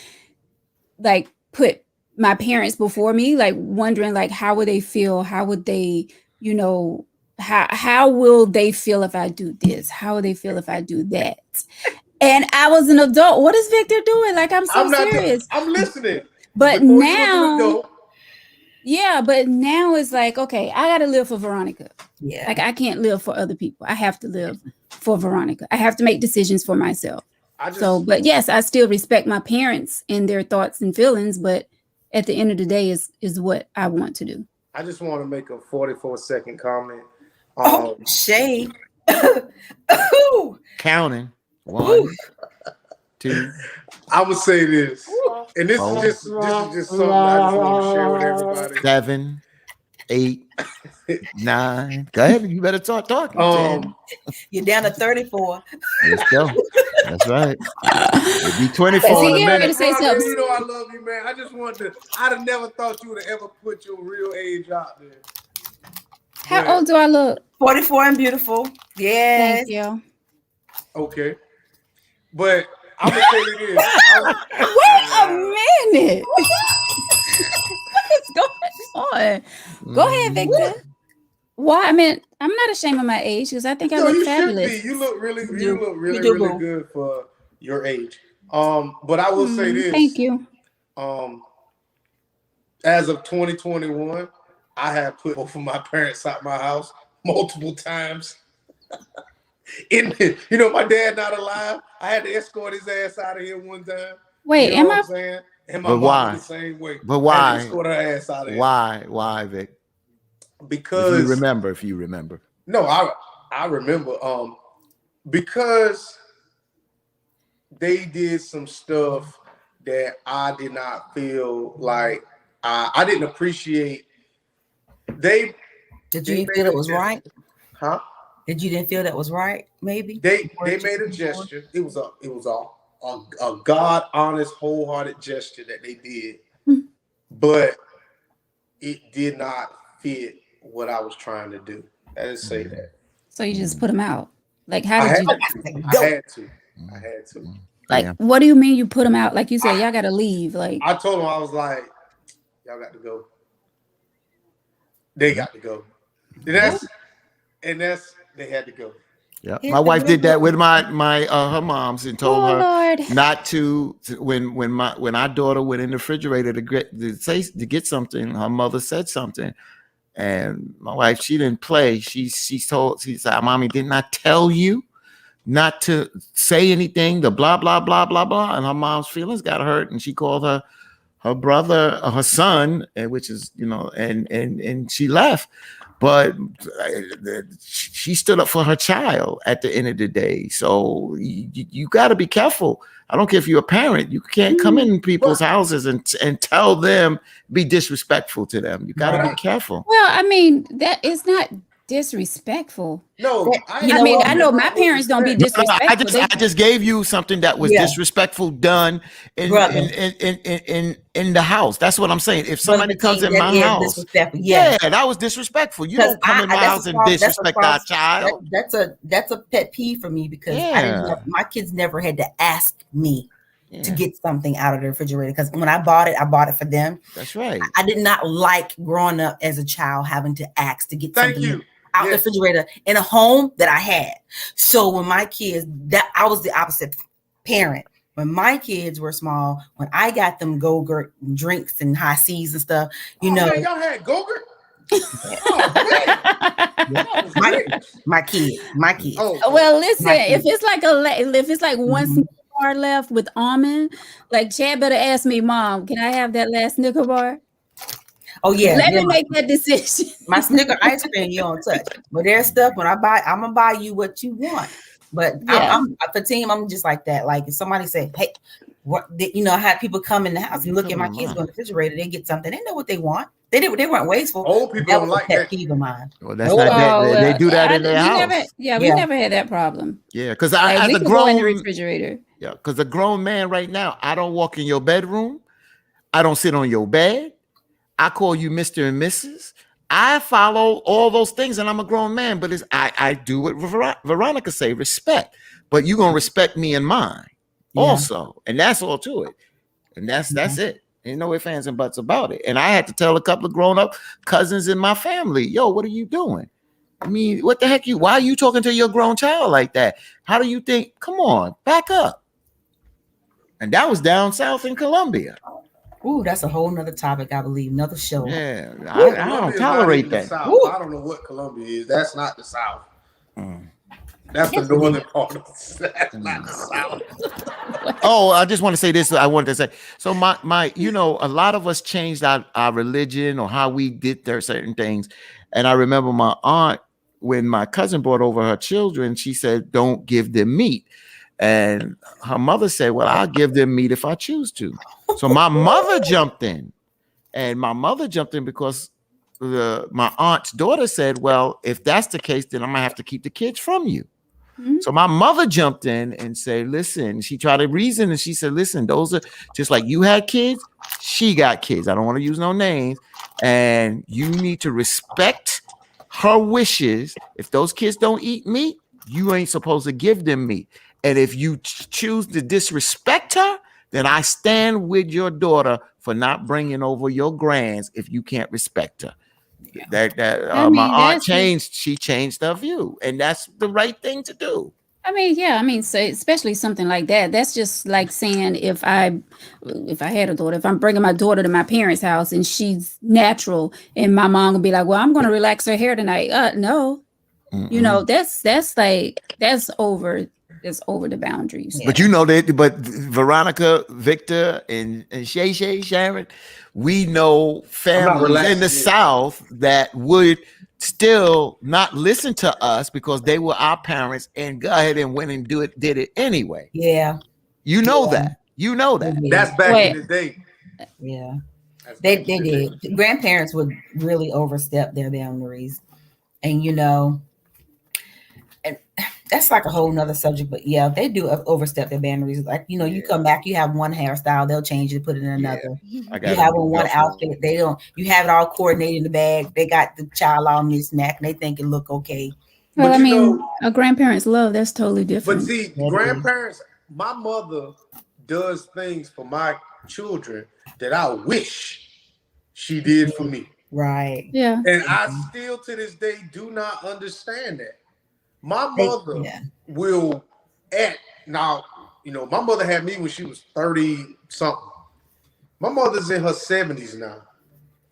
put my parents before me, wondering how would they feel? How would they, how will they feel if I do this? How will they feel if I do that? And I was an adult. What is Victor doing? I'm serious. I'm listening. But now, but now it's okay, I got to live for Veronica. Yeah. I can't live for other people. I have to live for Veronica. I have to make decisions for myself. But yes, I still respect my parents and their thoughts and feelings, but at the end of the day is what I want to do. I just want to make a 44-second comment. Shade. Counting. 1, 2. I would say this, and this is just something I just want to share with everybody. 7, 8, 9. Go ahead. You better start talking. You're down to 34. Let's go. That's right. It'll be 24 in a minute. Say something. You know I love you, man. I just wanted to. I'd have never thought you would have ever put your real age out there. How old do I look? 44 and beautiful. Yes. Thank you. Okay. But I'm gonna say it is. Wait a minute. What is going on? Go ahead, Victor. Why? I mean, I'm not ashamed of my age because I think I look fabulous. Should be. You look really good for your age. But I will say this. Thank you. As of 2021, I have put both of my parents out my house multiple times. My dad not alive. I had to escort his ass out of here one time. Wait, you know what I'm saying? And my mom the same way. But why? I had to escort her ass out of here. Why, Vic? Because if you remember. No, I remember. Because they did some stuff that I did not feel like I didn't appreciate. Did you feel it was right? Huh? Did you didn't feel that was right? Maybe they made a gesture. It was a God honest, wholehearted gesture that they did, but it did not fit what I was trying to do. I didn't say that. So you just put them out. How did you? I had to. Like, what do you mean you put them out? Like you said, y'all got to leave. Like, I told them, I was like, y'all got to go. They got to go. And that's they had to go. Yeah, my wife did that with my her moms and told her Lord. not to when our daughter went in the refrigerator to get something. Her mother said something, and my wife, she didn't play. She said, "Mommy, didn't I tell you not to say anything?" The blah blah blah blah blah, and her mom's feelings got hurt, and she called her brother, her son, which is and she left. But she stood up for her child at the end of the day. So you got to be careful. I don't care if you're a parent. You can't come in people's houses and tell them, be disrespectful to them. You got to be careful. Well, I mean, that is not disrespectful. No, I know my parents don't be disrespectful. I just gave you something that was disrespectful done in the house. That's what I'm saying. If somebody comes in my house, that was disrespectful. You don't come in my house and disrespect our child. That's a pet peeve for me because my kids never had to ask me to get something out of the refrigerator, because when I bought it for them. That's right. I did not like growing up as a child having to ask to get something out the refrigerator in a home that I had. So when my kids, I was the opposite parent. When my kids were small, when I got them Go-Gurt and drinks and high seas and stuff, y'all had Go-Gurt? My kids. Oh, well, listen, if it's like one Snicker bar left with almond, like Chad better ask me, Mom, can I have that last Snicker bar? Oh yeah, let me make that decision. My Snicker ice cream you don't touch, but there's stuff when I'm gonna buy you what you want. But I'm for team, I'm just like that. Like if somebody say, "Hey, what?" I had people come in the house and look at my kids go in the refrigerator, they get something. They know what they want. They weren't wasteful. Old people don't like that. Peeve of mine. Well, that's they do that in their house. We never had that problem. Yeah, because as a grown in the refrigerator. Yeah, because a grown man right now, I don't walk in your bedroom. I don't sit on your bed. I call you Mr. and Mrs. I follow all those things, and I'm a grown man. But I do what Veronica say, respect. But you're gonna respect me and mine also, and that's all to it. And that's it. Ain't no ifs, ands, and buts about it. And I had to tell a couple of grown-up cousins in my family, yo, what are you doing? I mean, what the heck why are you talking to your grown child like that? How do you think? Come on, back up. And that was down south in Colombia. Ooh, that's a whole nother topic, I believe. Another show. Yeah, I don't tolerate that. I don't know what Colombia is. That's not the South. That's the northern part of the South. That's not the South. Oh, I just want to say this. I wanted to say, so my a lot of us changed our religion or how we did their certain things. And I remember my aunt, when my cousin brought over her children, she said, don't give them meat. And her mother said, well, I'll give them meat if I choose to. So my mother jumped in, because my aunt's daughter said, well, if that's the case, then I'm gonna have to keep the kids from you. Mm-hmm. So my mother jumped in and said, listen, she tried to reason, and she said, listen, those are just like you had kids, she got kids. I don't want to use no names. And you need to respect her wishes. If those kids don't eat meat, you ain't supposed to give them meat. And if you choose to disrespect her, then I stand with your daughter for not bringing over your grands if you can't respect her. My aunt changed her view, and that's the right thing to do. So especially something like that. That's just like saying if I had a daughter, if I'm bringing my daughter to my parents' house and she's natural, and my mom will be like, well, I'm going to relax her hair tonight. No, that's over. It's over the boundaries. But but Veronica, Victor, and Shay, Sharon, we know families in the South that would still not listen to us because they were our parents and go ahead and went and did it anyway. Yeah. That. That's back in the day. Yeah. They did. Grandparents would really overstep their boundaries. And and that's like a whole nother subject, but they do overstep their boundaries. Like, you come back, you have one hairstyle, they'll change it, put it in another. You have one outfit, they don't, you have it all coordinated in the bag. They got the child all mismatched and they think it look okay. Well, a grandparent's love, that's totally different. But see, grandparents, my mother does things for my children that I wish she did for me. Right. Yeah. And I still to this day do not understand that. My mother will now, my mother had me when she was 30 something. My mother's in her 70s now.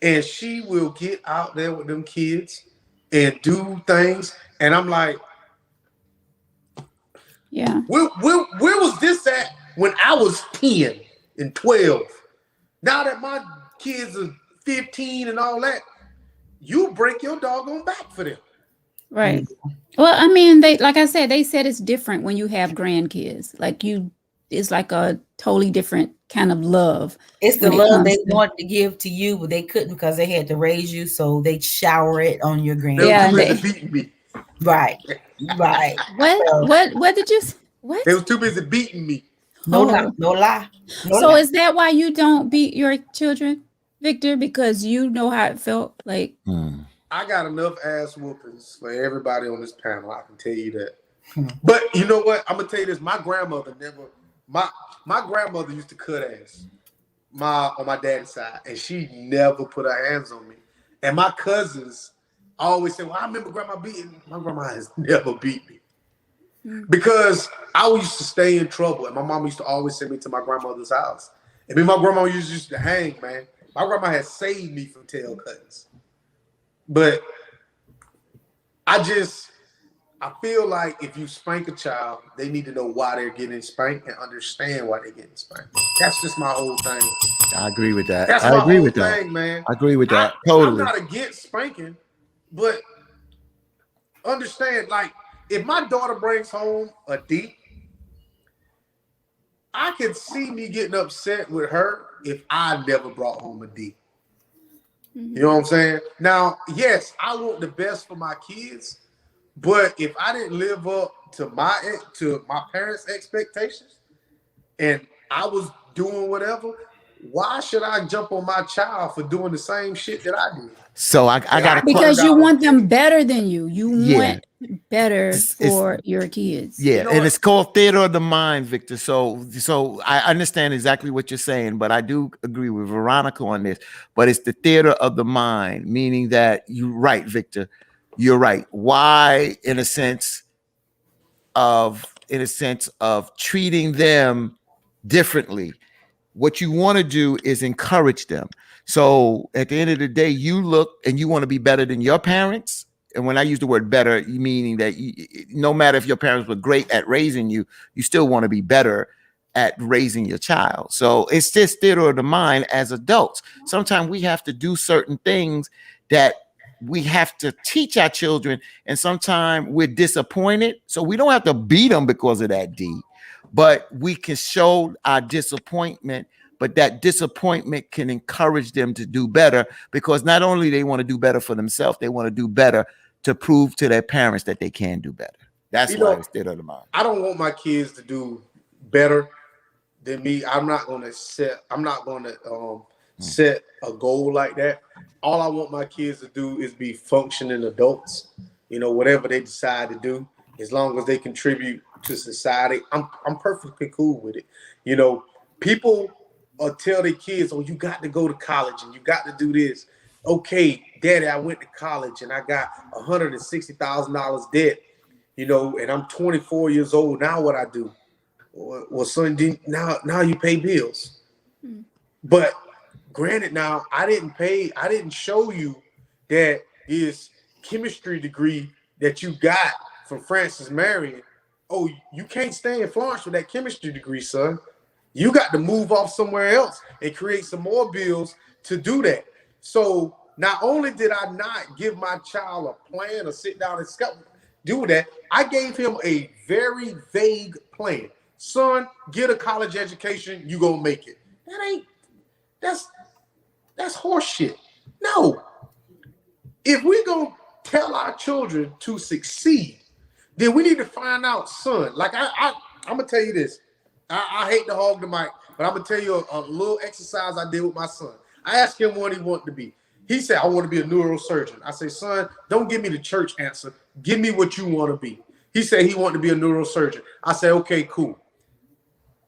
And she will get out there with them kids and do things. And I'm like, yeah. Where was this at when I was 10 and 12? Now that my kids are 15 and all that, you break your doggone back for them. Right. Well, I mean, like I said, they said it's different when you have grandkids. It's like a totally different kind of love. It's the love they wanted to give to you, but they couldn't because they had to raise you, so they shower it on your grandkids. Yeah, they beating me. Right. What did you? What? They was too busy beating me. No lie. So is that why you don't beat your children, Victor? Because you know how it felt like. I got enough ass whoopings for everybody on this panel. I can tell you that. But you know what? I'm gonna tell you this. My grandmother my grandmother used to cut ass. On my daddy's side, and she never put her hands on me. And my cousins always say, "Well, I remember grandma beating." My grandma has never beat me because I used to stay in trouble, and my mom used to always send me to my grandmother's house. And me and my grandma used to hang, man. My grandma has saved me from tail cuttings. But I feel like if you spank a child, they need to know why they're getting spanked and understand why they're getting spanked. That's just my whole thing. I agree with that. That's I agree with thing, that, man. I agree with that. Totally. I'm not against spanking, but understand, like, if my daughter brings home a D, I can see me getting upset with her if I never brought home a D. You know what I'm saying? Now, yes, I want the best for my kids, but if I didn't live up to my parents' expectations and I was doing whatever, why should I jump on my child for doing the same shit that I did? So I got because you want them better than you. You want better for your kids. Yeah, and it's called theater of the mind, Victor. So I understand exactly what you're saying, but I do agree with Veronica on this. But it's the theater of the mind, meaning that you're right, Victor. You're right. Why, in a sense of treating them differently. What you want to do is encourage them. So at the end of the day, you look and you want to be better than your parents. And when I use the word better, you meaning that no matter if your parents were great at raising you, you still want to be better at raising your child. So it's just theater of the mind as adults. Sometimes we have to do certain things that we have to teach our children. And sometimes we're disappointed. So we don't have to beat them because of that D. But we can show our disappointment, but that disappointment can encourage them to do better because not only they want to do better for themselves, they want to do better to prove to their parents that they can do better. That's why it's theater of the mind. I don't want my kids to do better than me. I'm not going to set a goal like that. All I want my kids to do is be functioning adults. Whatever they decide to do, as long as they contribute to society, I'm perfectly cool with it. People tell their kids, "Oh, you got to go to college and you got to do this." Okay, Daddy, I went to college and I got $160,000 debt. And I'm 24 years old. Now what I do? Well, son, now you pay bills. But granted, now I didn't show you that this chemistry degree that you got from Francis Marion. Oh, you can't stay in Florence with that chemistry degree, son. You got to move off somewhere else and create some more bills to do that. So not only did I not give my child a plan or sit down and do that, I gave him a very vague plan. Son, get a college education, you gonna make it. That's horse shit. No. If we gonna tell our children to succeed, then we need to find out, son. Like I'm gonna tell you this. I hate to hog the mic, but I'm gonna tell you a little exercise I did with my son. I asked him what he wanted to be. He said, "I want to be a neurosurgeon." I say, "Son, don't give me the church answer. Give me what you want to be." He said he wanted to be a neurosurgeon. I said, "Okay, cool.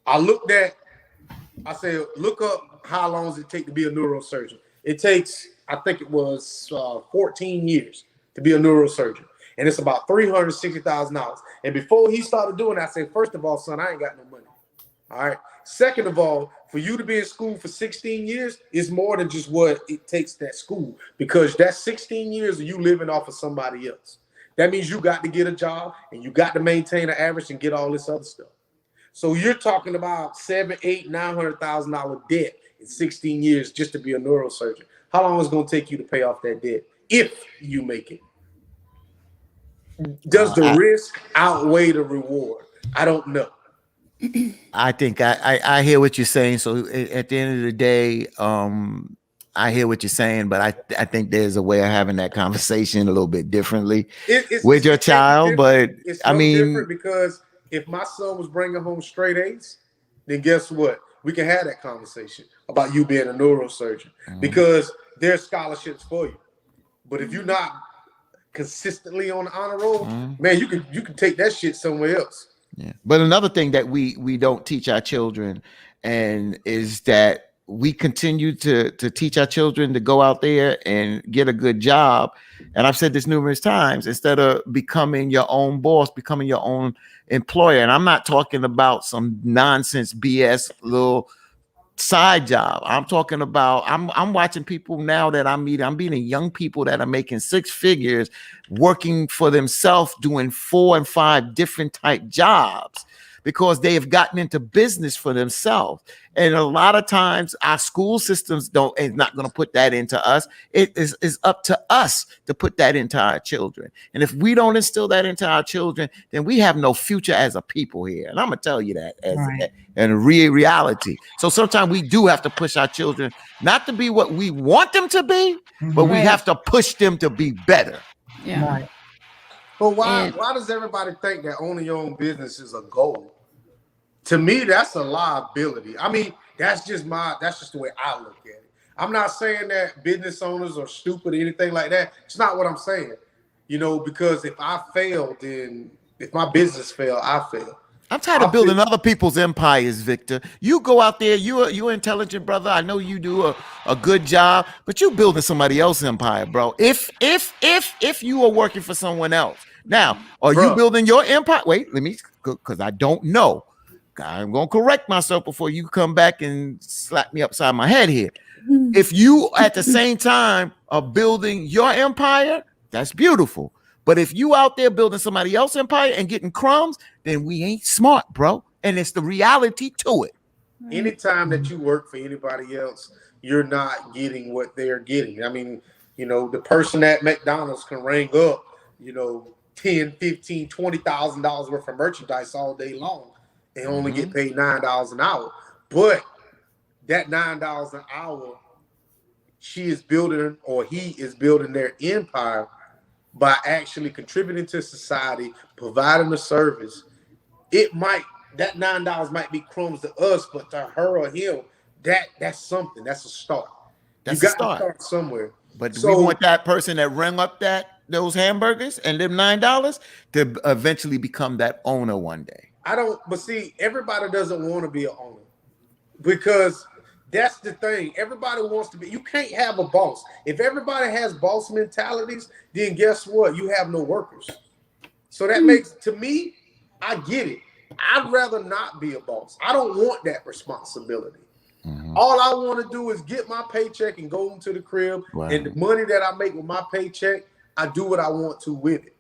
I said, look up how long does it take to be a neurosurgeon. It takes, I think it was 14 years to be a neurosurgeon. And it's about $360,000. And before he started doing that, I said, first of all, son, I ain't got no money. All right. Second of all, for you to be in school for 16 years is more than just what it takes that school, because that's 16 years of you living off of somebody else. That means you got to get a job and you got to maintain an average and get all this other stuff. So you're talking about $700,000, $800,000, $900,000 debt in 16 years just to be a neurosurgeon. How long is it going to take you to pay off that debt if you make it? Does the risk outweigh the reward? I don't know. I think I hear what you're saying. So at the end of the day, I hear what you're saying, but I think there's a way of having that conversation a little bit differently with your child. But it's I mean, different because if my son was bringing home straight A's, then guess what? We can have that conversation about you being a neurosurgeon because there's scholarships for you. But if you're not consistently on the honor roll, man, you can take that shit somewhere else. Yeah. But another thing that we don't teach our children and is that we continue to teach our children to go out there and get a good job. And I've said this numerous times, instead of becoming your own boss, becoming your own employer. And I'm not talking about some nonsense BS little side job. I'm talking about I'm watching people now that I'm meeting young people that are making six figures, working for themselves, doing 4 and 5 different type jobs because they have gotten into business for themselves. And a lot of times our school systems is not going to put that into us. It is up to us to put that into our children. And if we don't instill that into our children, then we have no future as a people here. And I'm going to tell you that as a reality. So sometimes we do have to push our children not to be what we want them to be, but we have to push them to be better. Yeah. Right. But why does everybody think that owning your own business is a goal? To me, that's a liability. I mean, that's just the way I look at it. I'm not saying that business owners are stupid or anything like that. It's not what I'm saying. Because if I fail, then if my business fail, I fail. I'm tired of building other people's empires, Victor. You go out there, you're an intelligent brother. I know you do a good job, but you building somebody else's empire, bro. If you are working for someone else. Now, are you building your empire? Wait, let me, because I don't know. I'm going to correct myself before you come back and slap me upside my head here. If you at the same time are building your empire, that's beautiful. But if you out there building somebody else's empire and getting crumbs, then we ain't smart, bro. And it's the reality to it. Anytime that you work for anybody else, you're not getting what they're getting. I mean, the person at McDonald's can ring up, $10, $15, $20,000 worth of merchandise all day long. They only get paid $9 an hour. But that $9 an hour, she is building or he is building their empire by actually contributing to society, providing a service. That $9 might be crumbs to us, but to her or him, that's something. That's a start. You got to start somewhere. But we want that person that rang up those hamburgers and them $9 to eventually become that owner one day. But see, everybody doesn't want to be an owner because that's the thing. Everybody wants to be. You can't have a boss. If everybody has boss mentalities, then guess what? You have no workers. So that makes, to me, I get it. I'd rather not be a boss. I don't want that responsibility. All I want to do is get my paycheck and go into the crib, and the money that I make with my paycheck, I do what I want to with it.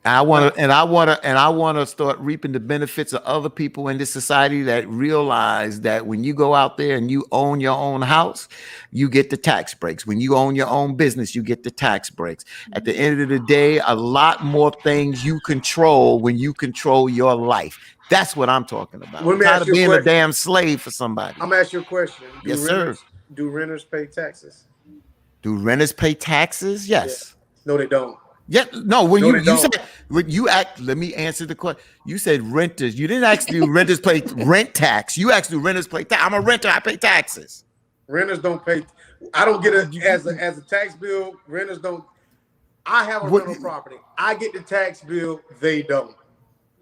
I want to start reaping the benefits of other people in this society that realize that when you go out there and you own your own house, you get the tax breaks. When you own your own business, you get the tax breaks. At the end of the day, a lot more things you control when you control your life. That's what I'm talking about. I'm tired of being a damn slave for somebody. I'm going to ask you a question. Yes, sir. Do renters pay taxes? Do renters pay taxes? Yes. Yeah. No, they don't. Yeah, no. Let me answer the question. You said renters. You didn't actually renters pay rent tax. You actually renters pay tax. I'm a renter. I pay taxes. Renters don't pay. I don't get it as a tax bill. Renters don't. I have a rental property. I get the tax bill. They don't.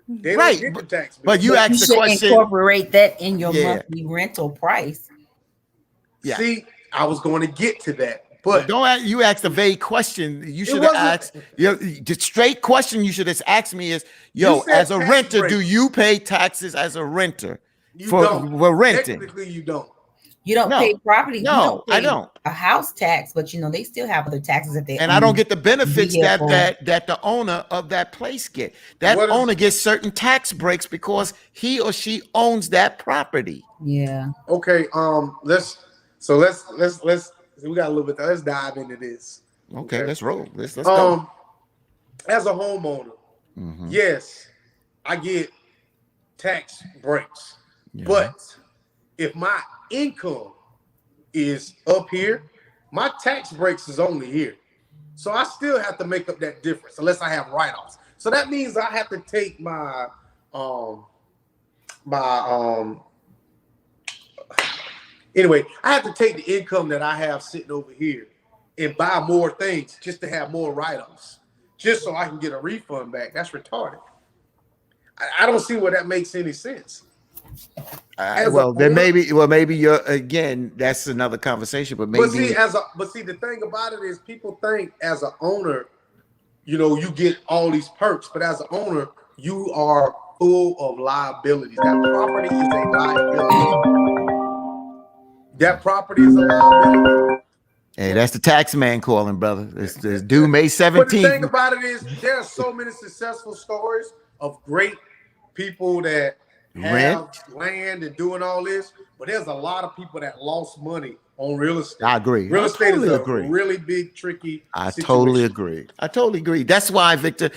They Right, don't get the tax bill. but you asked the should question. incorporate that in your monthly rental price. Yeah. See, I was going to get to that, Well, but don't ask, you asked a vague question. You should have asked. The straight question you should have asked me is, "Yo, as a renter, do you pay taxes as a renter for renting?" Technically, you don't. You don't pay property. No, you don't pay I don't. A house tax, but they still have other taxes that they And own. I don't get the benefits that vehicle. that the owner of that place get. That owner gets certain tax breaks because he or she owns that property. Yeah. Okay. Let's we got a little bit. Let's dive into this. Okay, let's roll. Let's go. As a homeowner, yes, I get tax breaks, but if my income is up here, my tax breaks is only here. So I still have to make up that difference unless I have write-offs. So that means I have to take anyway, I have to take the income that I have sitting over here and buy more things just to have more write-offs, just so I can get a refund back. That's retarded. I don't see where that makes any sense. Maybe you're again. That's another conversation. But maybe. But see, the thing about it is, people think as an owner, you get all these perks, but as an owner, you are full of liabilities. That property is a liability. That property is a liability. Hey, that's the tax man calling, brother. It's due May 17th. But the thing about it is, there are so many successful stories of great people that have land and doing all this, but there's a lot of people that lost money on real estate. I agree. Real estate is a really big, tricky situation. Totally agree. I totally agree. That's why, Victor,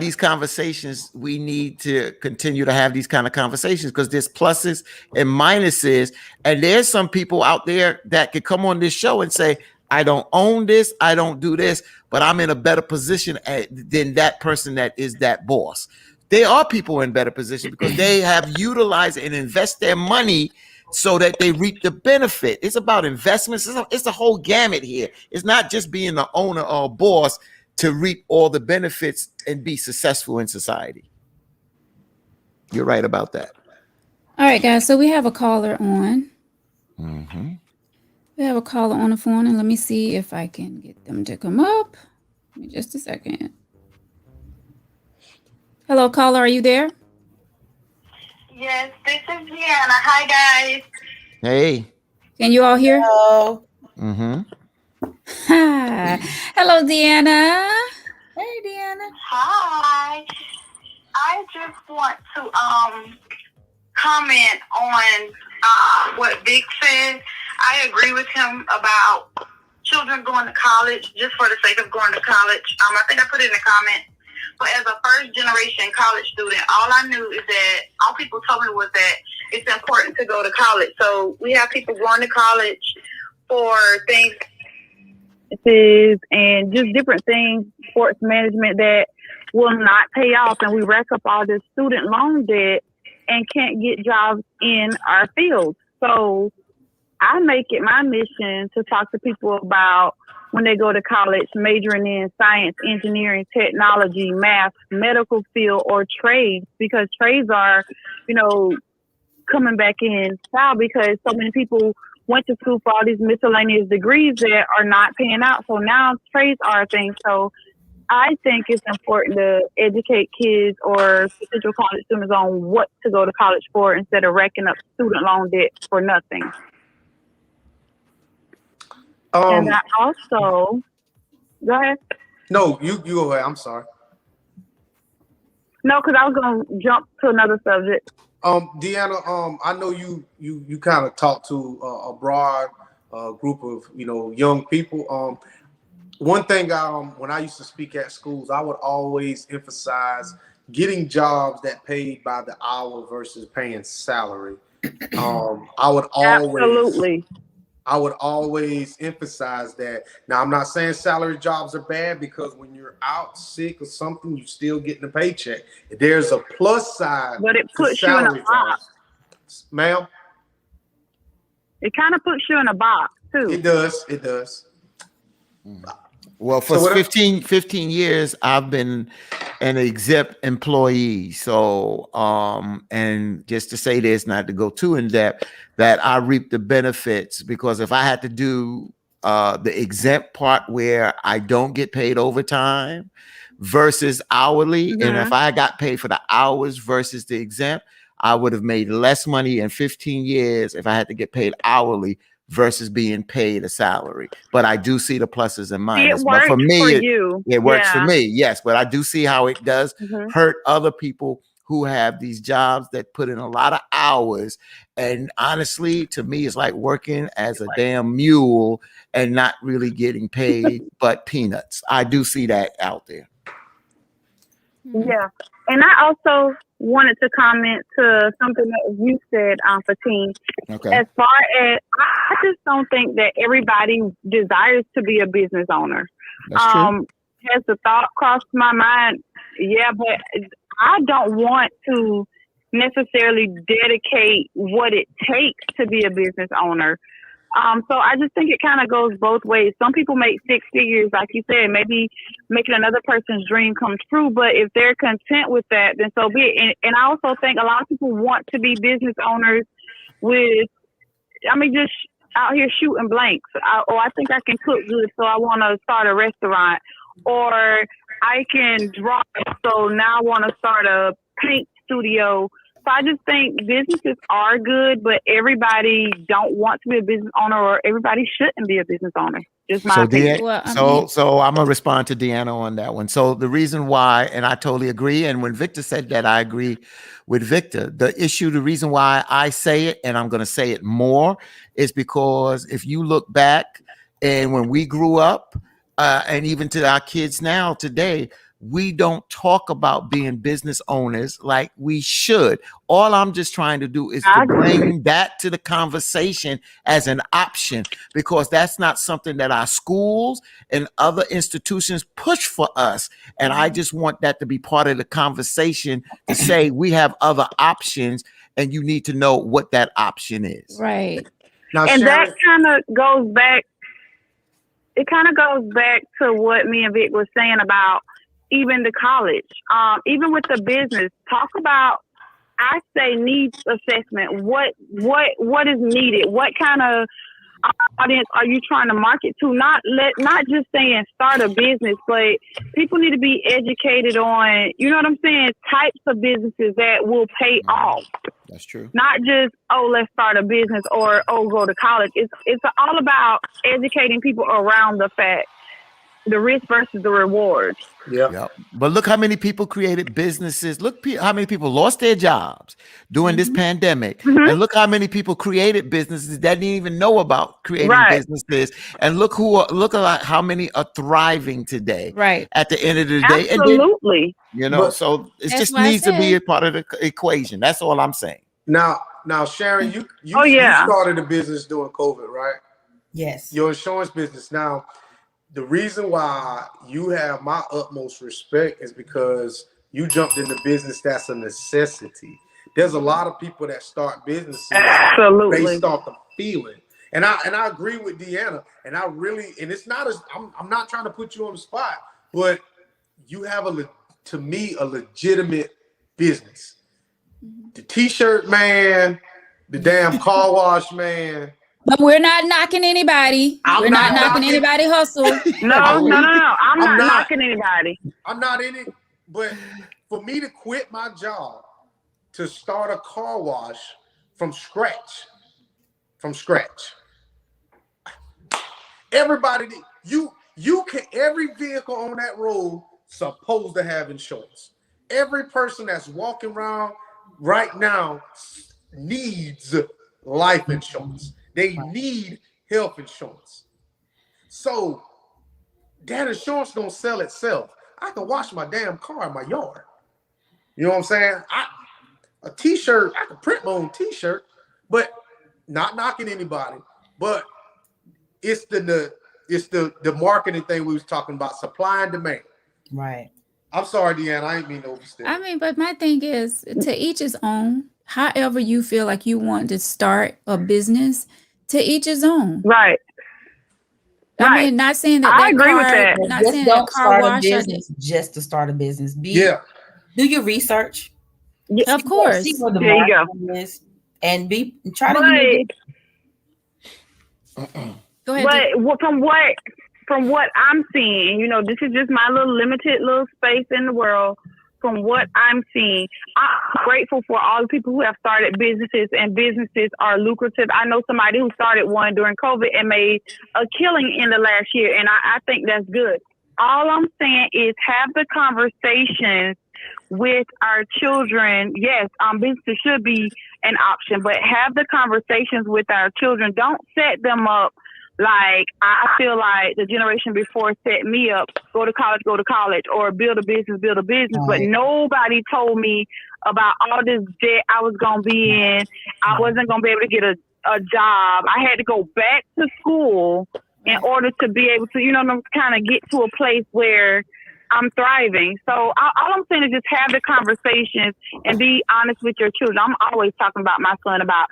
these conversations, we need to continue to have these kind of conversations, because there's pluses and minuses. And there's some people out there that could come on this show and say, I don't own this, I don't do this, but I'm in a better position than that person that is that boss. There are people in better position because they have utilized and invest their money so that they reap the benefit. It's about investments. It's a whole gamut here. It's not just being the owner or boss to reap all the benefits and be successful in society. You're right about that. All right, guys. So we have a caller on. We have a caller on the phone, and let me see if I can get them to come up. Give me just a second. Hello, caller. Are you there? Yes, this is Deanna. Hi, guys. Hey. Can you all hear? Hello. Hi. Hello, Deanna. Hey, Deanna. Hi. I just want to comment on what Vic said. I agree with him about children going to college just for the sake of going to college. I think I put it in the comment. But as a first generation college student, all I knew is that all people told me was that it's important to go to college. So we have people going to college for things and just different things, sports management, that will not pay off. And we rack up all this student loan debt and can't get jobs in our field. So I make it my mission to talk to people about when they go to college, majoring in science, engineering, technology, math, medical field, or trades, because trades are, coming back in style because so many people went to school for all these miscellaneous degrees that are not paying out. So now trades are a thing. So I think it's important to educate kids or potential college students on what to go to college for instead of racking up student loan debt for nothing. And I also, go ahead. No, you go ahead. I'm sorry. No, because I was going to jump to another subject. Deanna, I know you kind of talk to a broad group of young people. One thing, when I used to speak at schools, I would always emphasize getting jobs that paid by the hour versus paying salary. I would always emphasize that. Now, I'm not saying salary jobs are bad, because when you're out sick or something, you're still getting a paycheck. There's a plus side. But it puts you in a box. Ma'am? It kind of puts you in a box, too. It does. Well, for 15 years, I've been an exempt employee. So, and just to say this, not to go too in depth, that I reap the benefits, because if I had to do the exempt part where I don't get paid overtime versus hourly, and if I got paid for the hours versus the exempt, I would have made less money in 15 years if I had to get paid hourly versus being paid a salary. But I do see the pluses and minuses. But for me, it works for me, yes. But I do see how it does hurt other people who have these jobs that put in a lot of hours. And honestly, to me, it's like working as a damn mule and not really getting paid but peanuts. I do see that out there. Yeah. And I also wanted to comment to something that you said, Fatine. Okay. As far as, I just don't think that everybody desires to be a business owner. That's true. Has the thought crossed my mind? Yeah, but I don't want to necessarily dedicate what it takes to be a business owner. So I just think it kind of goes both ways. Some people make six figures, like you said, maybe making another person's dream come true. But if they're content with that, then so be it. And I also think a lot of people want to be business owners just out here shooting blanks. I think I can cook good, so I want to start a restaurant. Or I can draw, so now I want to start a paint studio. So I just think businesses are good, but everybody don't want to be a business owner, or everybody shouldn't be a business owner. Just my opinion. So I'm gonna respond to Deanna on that one. So the reason why, and I totally agree, and when Victor said that, I agree with Victor. The reason why I say it, and I'm gonna say it more, is because if you look back and when we grew up, and even to our kids now today, we don't talk about being business owners like we should. All I'm just trying to do is to bring that to the conversation as an option, because that's not something that our schools and other institutions push for us. And I just want that to be part of the conversation, to say we have other options and you need to know what that option is. Right. Now, and Sharon, that kind of goes back. It kind of goes back to what me and Vic was saying about even the college, even with the business. Talk about, I say, needs assessment. What is needed? What kind of audience are you trying to market to? Not just saying start a business, but people need to be educated on, you know what I'm saying, types of businesses that will pay off. That's true. Not just, let's start a business, or go to college. It's all about educating people around the fact, the risk versus the reward. Yeah. But look how many people created businesses. Look how many people lost their jobs during this pandemic. And look how many people created businesses that didn't even know about creating businesses. And look at how many are thriving today. Right. At the end of the day. Absolutely. And then, so it just needs to be a part of the equation. That's all I'm saying. Now, Sharon, you started a business during COVID, right? Yes. Your insurance business. Now, the reason why you have my utmost respect is because you jumped into business that's a necessity. There's a lot of people that start businesses based off the feeling. And I agree with Deanna. And I really, and it's not as, I'm not trying to put you on the spot, but you have to me a legitimate business. The t-shirt man, the damn car wash man. But we're not knocking anybody. We're not knocking anybody hustle. No. I'm not knocking anybody. I'm not in it. But for me to quit my job to start a car wash from scratch, everybody, you can, every vehicle on that road supposed to have insurance. Every person that's walking around right now needs life insurance. They need health insurance. So that insurance don't sell itself. I can wash my damn car in my yard. You know what I'm saying? A t-shirt, I can print my own t-shirt, but not knocking anybody. But it's the marketing thing we was talking about, supply and demand. Right. I'm sorry, Deanna, I ain't mean to overstep. But my thing is, to each his own. However you feel like you want to start a business, to each his own. Right. I mean, not saying that I agree with that. Not Just saying don't that car start a wash. business just to start a business. Do your research. Yeah, of course. See where the there you go. market is, and try to. Go ahead. But from what I'm seeing, you know, this is just my little limited little space in the world. From what I'm seeing, I'm grateful for all the people who have started businesses, and businesses are lucrative. I know somebody who started one during COVID and made a killing in the last year, and I think that's good. All I'm saying is have the conversations with our children. Yes, business should be an option, but have the conversations with our children. Don't set them up like I feel like the generation before set me up, go to college, or build a business. But nobody told me about all this debt I was going to be in. I wasn't going to be able to get a job. I had to go back to school in order to be able to, you know, kind of get to a place where I'm thriving. So all I'm saying is just have the conversations and be honest with your children. I'm always talking about my son about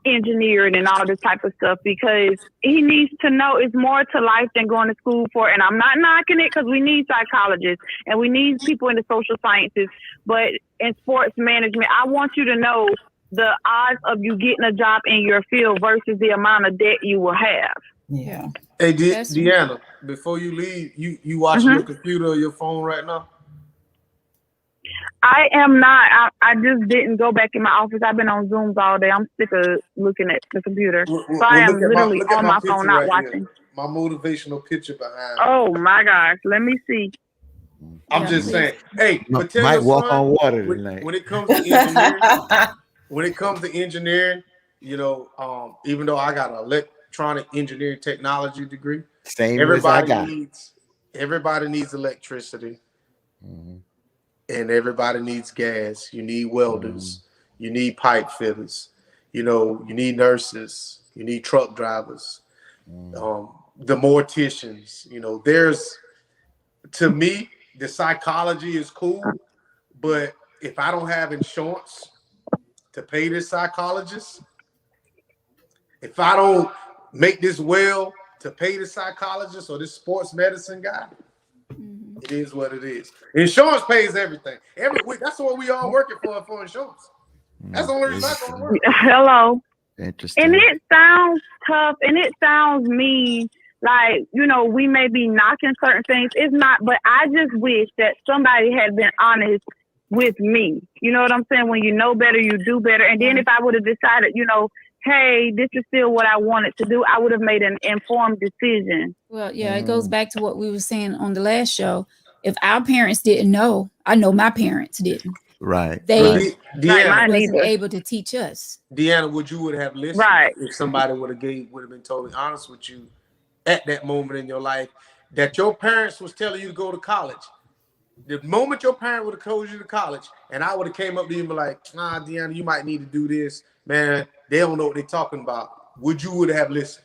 engineering and all this type of stuff, because he needs to know it's more to life than going to school for. And I'm not knocking it, because we need psychologists and we need people in the social sciences. But in sports management, I want you to know the odds of you getting a job in your field versus the amount of debt you will have. Yeah. Hey, Deanna, before you leave, you watching your computer or your phone right now? I am not. I just didn't go back in my office. I've been on Zooms all day. I'm sick of looking at the computer. So I am literally on my phone, not watching. My motivational picture behind. Oh my gosh, let me see. I'm just saying. Hey, but tell might your walk son, on water tonight. when it comes to engineering, you know, even though I got an electronic engineering technology degree, everybody needs electricity. And everybody needs gas. You need welders. You need pipe fitters. You know, you need nurses. You need truck drivers. The morticians. You know, to me, the psychology is cool, but if I don't have insurance to pay this psychologist, if I don't make this well to pay the psychologist or this sports medicine guy, it is what it is. Insurance pays everything. Every week, that's what we all working for insurance. That's the only reason I'm going to work. Hello. Interesting. And it sounds tough, and it sounds mean. Like, you know, we may be knocking certain things. It's not, but I just wish that somebody had been honest with me. You know what I'm saying? When you know better, you do better. And then if I would have decided, you know, hey, this is still what I wanted to do, I would have made an informed decision. Well, yeah, it goes back to what we were saying on the last show. If our parents didn't know, I know my parents didn't. Right. They Deanna, wasn't able to teach us. Deanna, would have listened if somebody would have been totally honest with you at that moment in your life, that your parents was telling you to go to college? The moment your parent would have told you to college, and I would have came up to you and be like, nah, Deanna, you might need to do this, man. They don't know what they're talking about. Would have listened?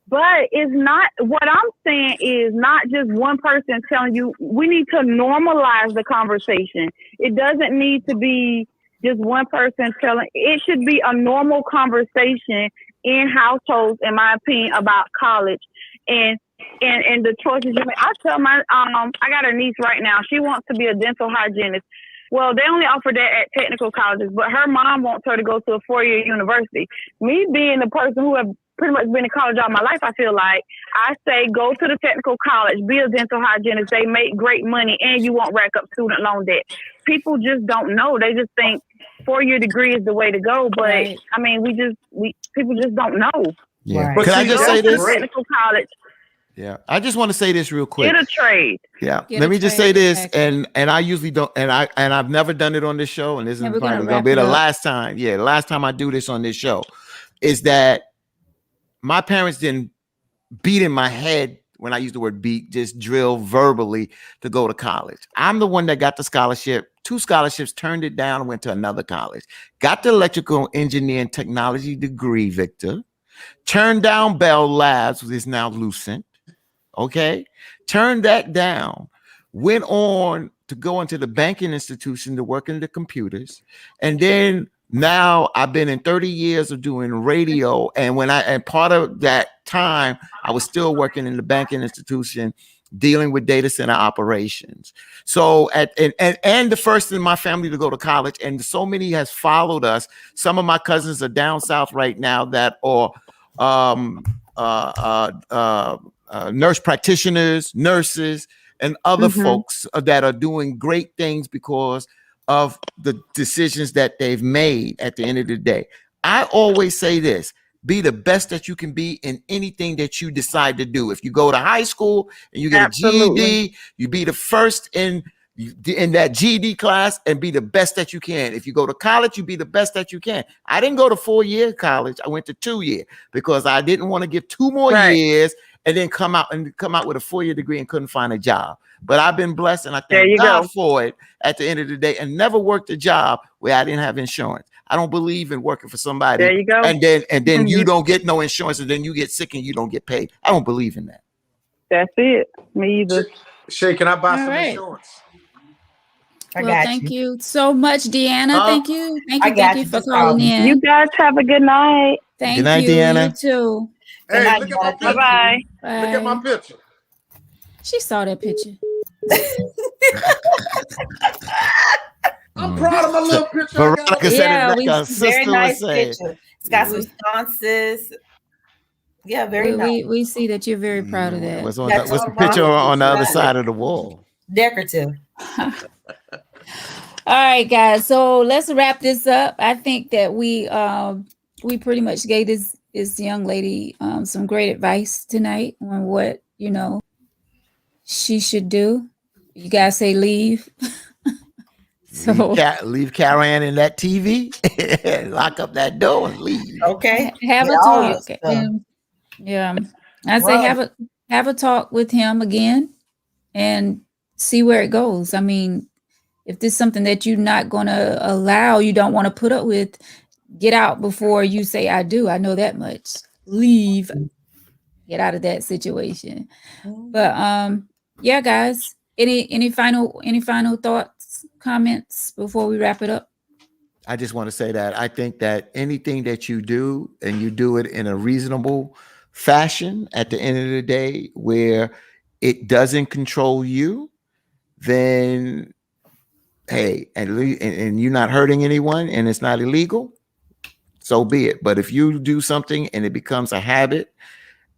But it's not, what I'm saying is not just one person telling you. We need to normalize the conversation. It doesn't need to be just one person telling. It should be a normal conversation in households, in my opinion, about college and the choices you make. I tell my I got a niece right now. She wants to be a dental hygienist. Well, they only offer that at technical colleges, but her mom wants her to go to a 4-year university. Me being the person who have pretty much been in college all my life, I feel like I say go to the technical college, be a dental hygienist. They make great money, and you won't rack up student loan debt. People just don't know. They just think 4-year degree is the way to go. But I mean, people just don't know. Yeah. Right. But can I just say this? Technical college. Yeah, I just want to say this real quick. Get a trade. Yeah, let me just say this, and I usually don't, and I've never done it on this show, and this is probably gonna be the last time. Yeah, the last time I do this on this show, is that my parents didn't beat in my head when I use the word beat, just drill verbally to go to college. I'm the one that got the scholarship, 2 scholarships, turned it down, and went to another college. Got the electrical engineering technology degree, Victor. Turned down Bell Labs, which is now Lucent. Okay, turned that down, went on to go into the banking institution to work in the computers, and then now I've been in 30 years of doing radio. And part of that time, I was still working in the banking institution, dealing with data center operations. So and the first in my family to go to college, and so many has followed us. Some of my cousins are down south right now that are nurse practitioners, nurses, and other folks that are doing great things because of the decisions that they've made at the end of the day. I always say this: be the best that you can be in anything that you decide to do. If you go to high school and you get a GED, you be the first in that GED class and be the best that you can. If you go to college, you be the best that you can. I didn't go to 4-year college. I went to 2-year because I didn't want to give 2 more years and then come out with a 4-year degree and couldn't find a job. But I've been blessed, and I thank God for it at the end of the day, and never worked a job where I didn't have insurance. I don't believe in working for somebody. There you go. And then you don't get no insurance, and then you get sick and you don't get paid. I don't believe in that. That's it. Me either. Shay, can I buy some insurance? Thank you so much, Deanna. Thank you for calling in. You guys have a good night. Thank good night, you. Deanna. You too. Hey, look at my picture. Bye-bye. Look at my picture. She saw that picture. I'm proud of my little picture. Veronica said it like a very sister nice would say. picture. It's got some sconces. Yeah, very nice. We see that you're very proud of that. What's the picture on the other side of the wall? Decorative. All right, guys. So let's wrap this up. I think that we pretty much gave this young lady some great advice tonight on what she should do. You guys say leave. So leave Karen in that TV, lock up that door and leave. Okay. Have a talk. Yeah. I say have a talk with him again and see where it goes. I mean, if this is something that you're not going to allow, you don't want to put up with, get out before you say I do. I know that much. Leave. Get out of that situation. But yeah, guys. Any final thoughts, comments before we wrap it up? I just want to say that I think that anything that you do, and you do it in a reasonable fashion at the end of the day where it doesn't control you, then hey, and you're not hurting anyone and it's not illegal, so be it. But if you do something and it becomes a habit,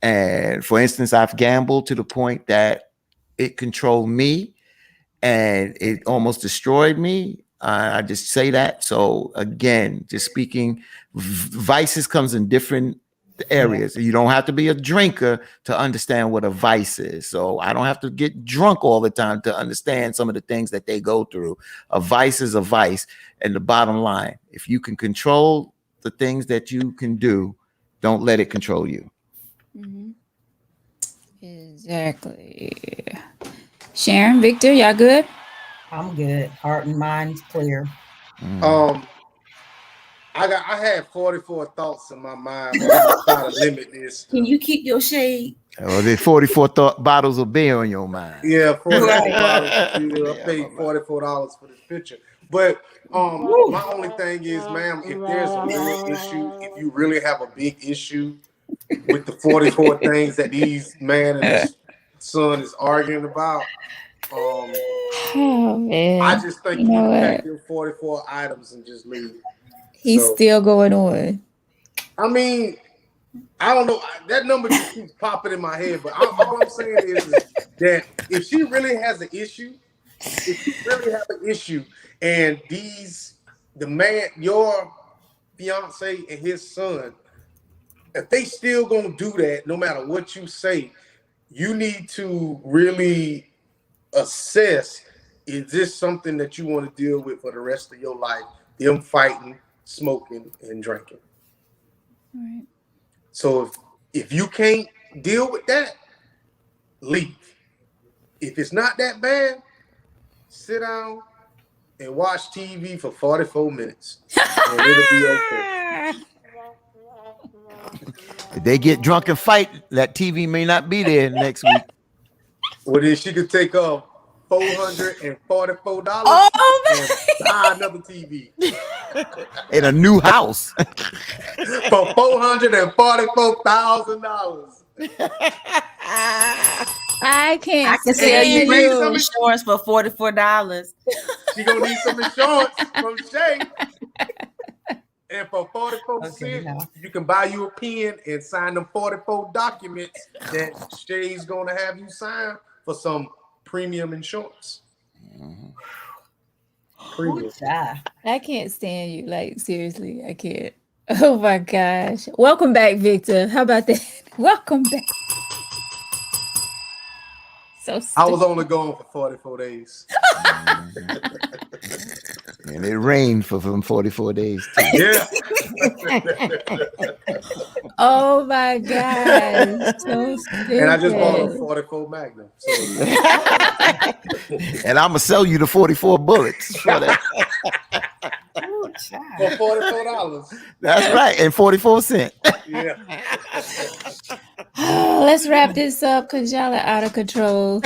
and for instance, I've gambled to the point that it controlled me and it almost destroyed me. I just say that. So again, just speaking, vices comes in different areas. You don't have to be a drinker to understand what a vice is. So I don't have to get drunk all the time to understand some of the things that they go through. A vice is a vice. And the bottom line, if you can control the things that you can do, don't let it control you. Mm-hmm. Exactly. Sharon, Victor, y'all good? I'm good. Heart and mind clear. I had 44 thoughts in my mind, but I'm trying to limit this. Can you keep your shade? Oh, there's 44 bottles of beer on your mind. Yeah, 44 bottles of beer. I paid $44 for this picture. But my only thing is, ma'am, if there's a real issue, if you really have a big issue with the 44 things that these man and his son is arguing about, I just think you need to pack your 44 items and just leave. He's still going on. I mean, I don't know. That number just keeps popping in my head. But all I'm saying is that if she really has an issue, and your fiance and his son, if they still gonna do that, no matter what you say, you need to really assess, is this something that you want to deal with for the rest of your life? Them fighting, smoking, and drinking. All right. So if you can't deal with that, leave. If it's not that bad, sit down and watch TV for 44 minutes. And it'll be okay. If they get drunk and fight, that TV may not be there next week. Well, then she could take $444 and buy another TV. In a new house. For $444,000. I can't I can sell stand you you. insurance for $44. She gonna need some insurance from Shay. And for 44 Okay, cents, no. you can buy you a pen and sign them 44 documents that Shay's gonna have you sign for some premium insurance. Premium. I can't stand you. Like, seriously, I can't. Oh my gosh. Welcome back, Victor. How about that? Welcome back. So stupid. I was only gone for 44 days. And it rained for them 44 days too. Yeah. Oh my God. So And I just bought a stupid. 44 Magnum. So. And I'm gonna sell you the 44 bullets for that. For $44. That's right, and 44 cents. Yeah. Let's wrap this up because y'all are out of control.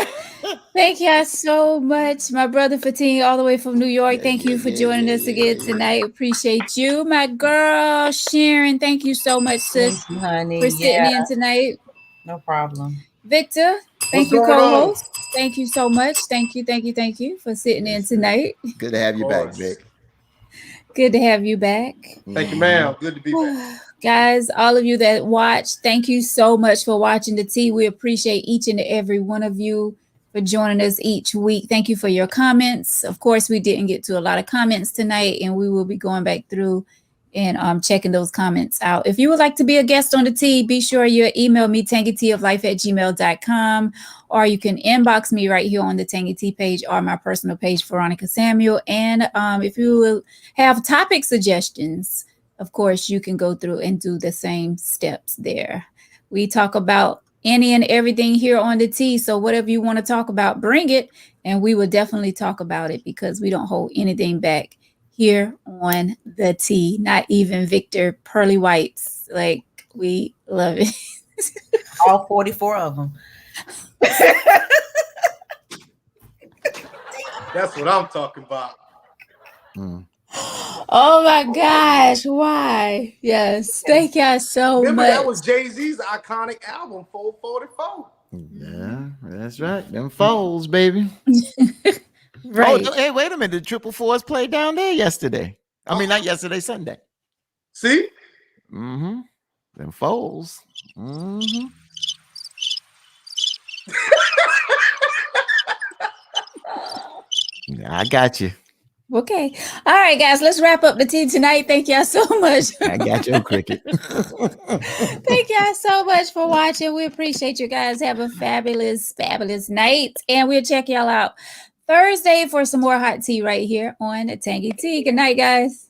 Thank y'all so much. My brother Fatine, all the way from New York. Thank you for joining us again tonight. Appreciate you. My girl Sharon, thank you so much, sis, Thank you, honey. for sitting in tonight. No problem. Victor, thank What's you, going on? co-host. Thank you so much. Thank you for sitting in tonight. Good to have you back, course. Vic. Good to have you back. Thank you, ma'am. Good to be back. Guys, all of you that watch, thank you so much for watching the tea. We appreciate each and every one of you for joining us each week. Thank you for your comments. Of course, we didn't get to a lot of comments tonight, and we will be going back through and checking those comments out. If you would like to be a guest on the tea, be sure you email me, tangyteaoflife@gmail.com, or you can inbox me right here on the Tangy Tea page or my personal page, Veronica Samuel. And if you will have topic suggestions, of course, you can go through and do the same steps there. We talk about any and everything here on the tea. So whatever you want to talk about, bring it, and we will definitely talk about it because we don't hold anything back here on the tea. Not even Victor Pearly Whites. Like, we love it. All 44 of them. That's what I'm talking about. Oh my gosh, why? Yes, thank y'all so Remember, much. that was Jay-Z's iconic album, 444. Yeah, that's right. Them foals, baby. Right. Oh, hey, wait a minute. The Triple Fours played down there yesterday. I mean, not yesterday, Sunday. See? Mm-hmm. Them foals. Mm-hmm. I got you. Okay. All right, guys, let's wrap up the tea tonight. Thank y'all so much. I got your cricket. Thank y'all so much for watching. We appreciate you guys. Have a fabulous, fabulous night. And we'll check y'all out Thursday for some more hot tea right here on Tangy Tea. Good night, guys.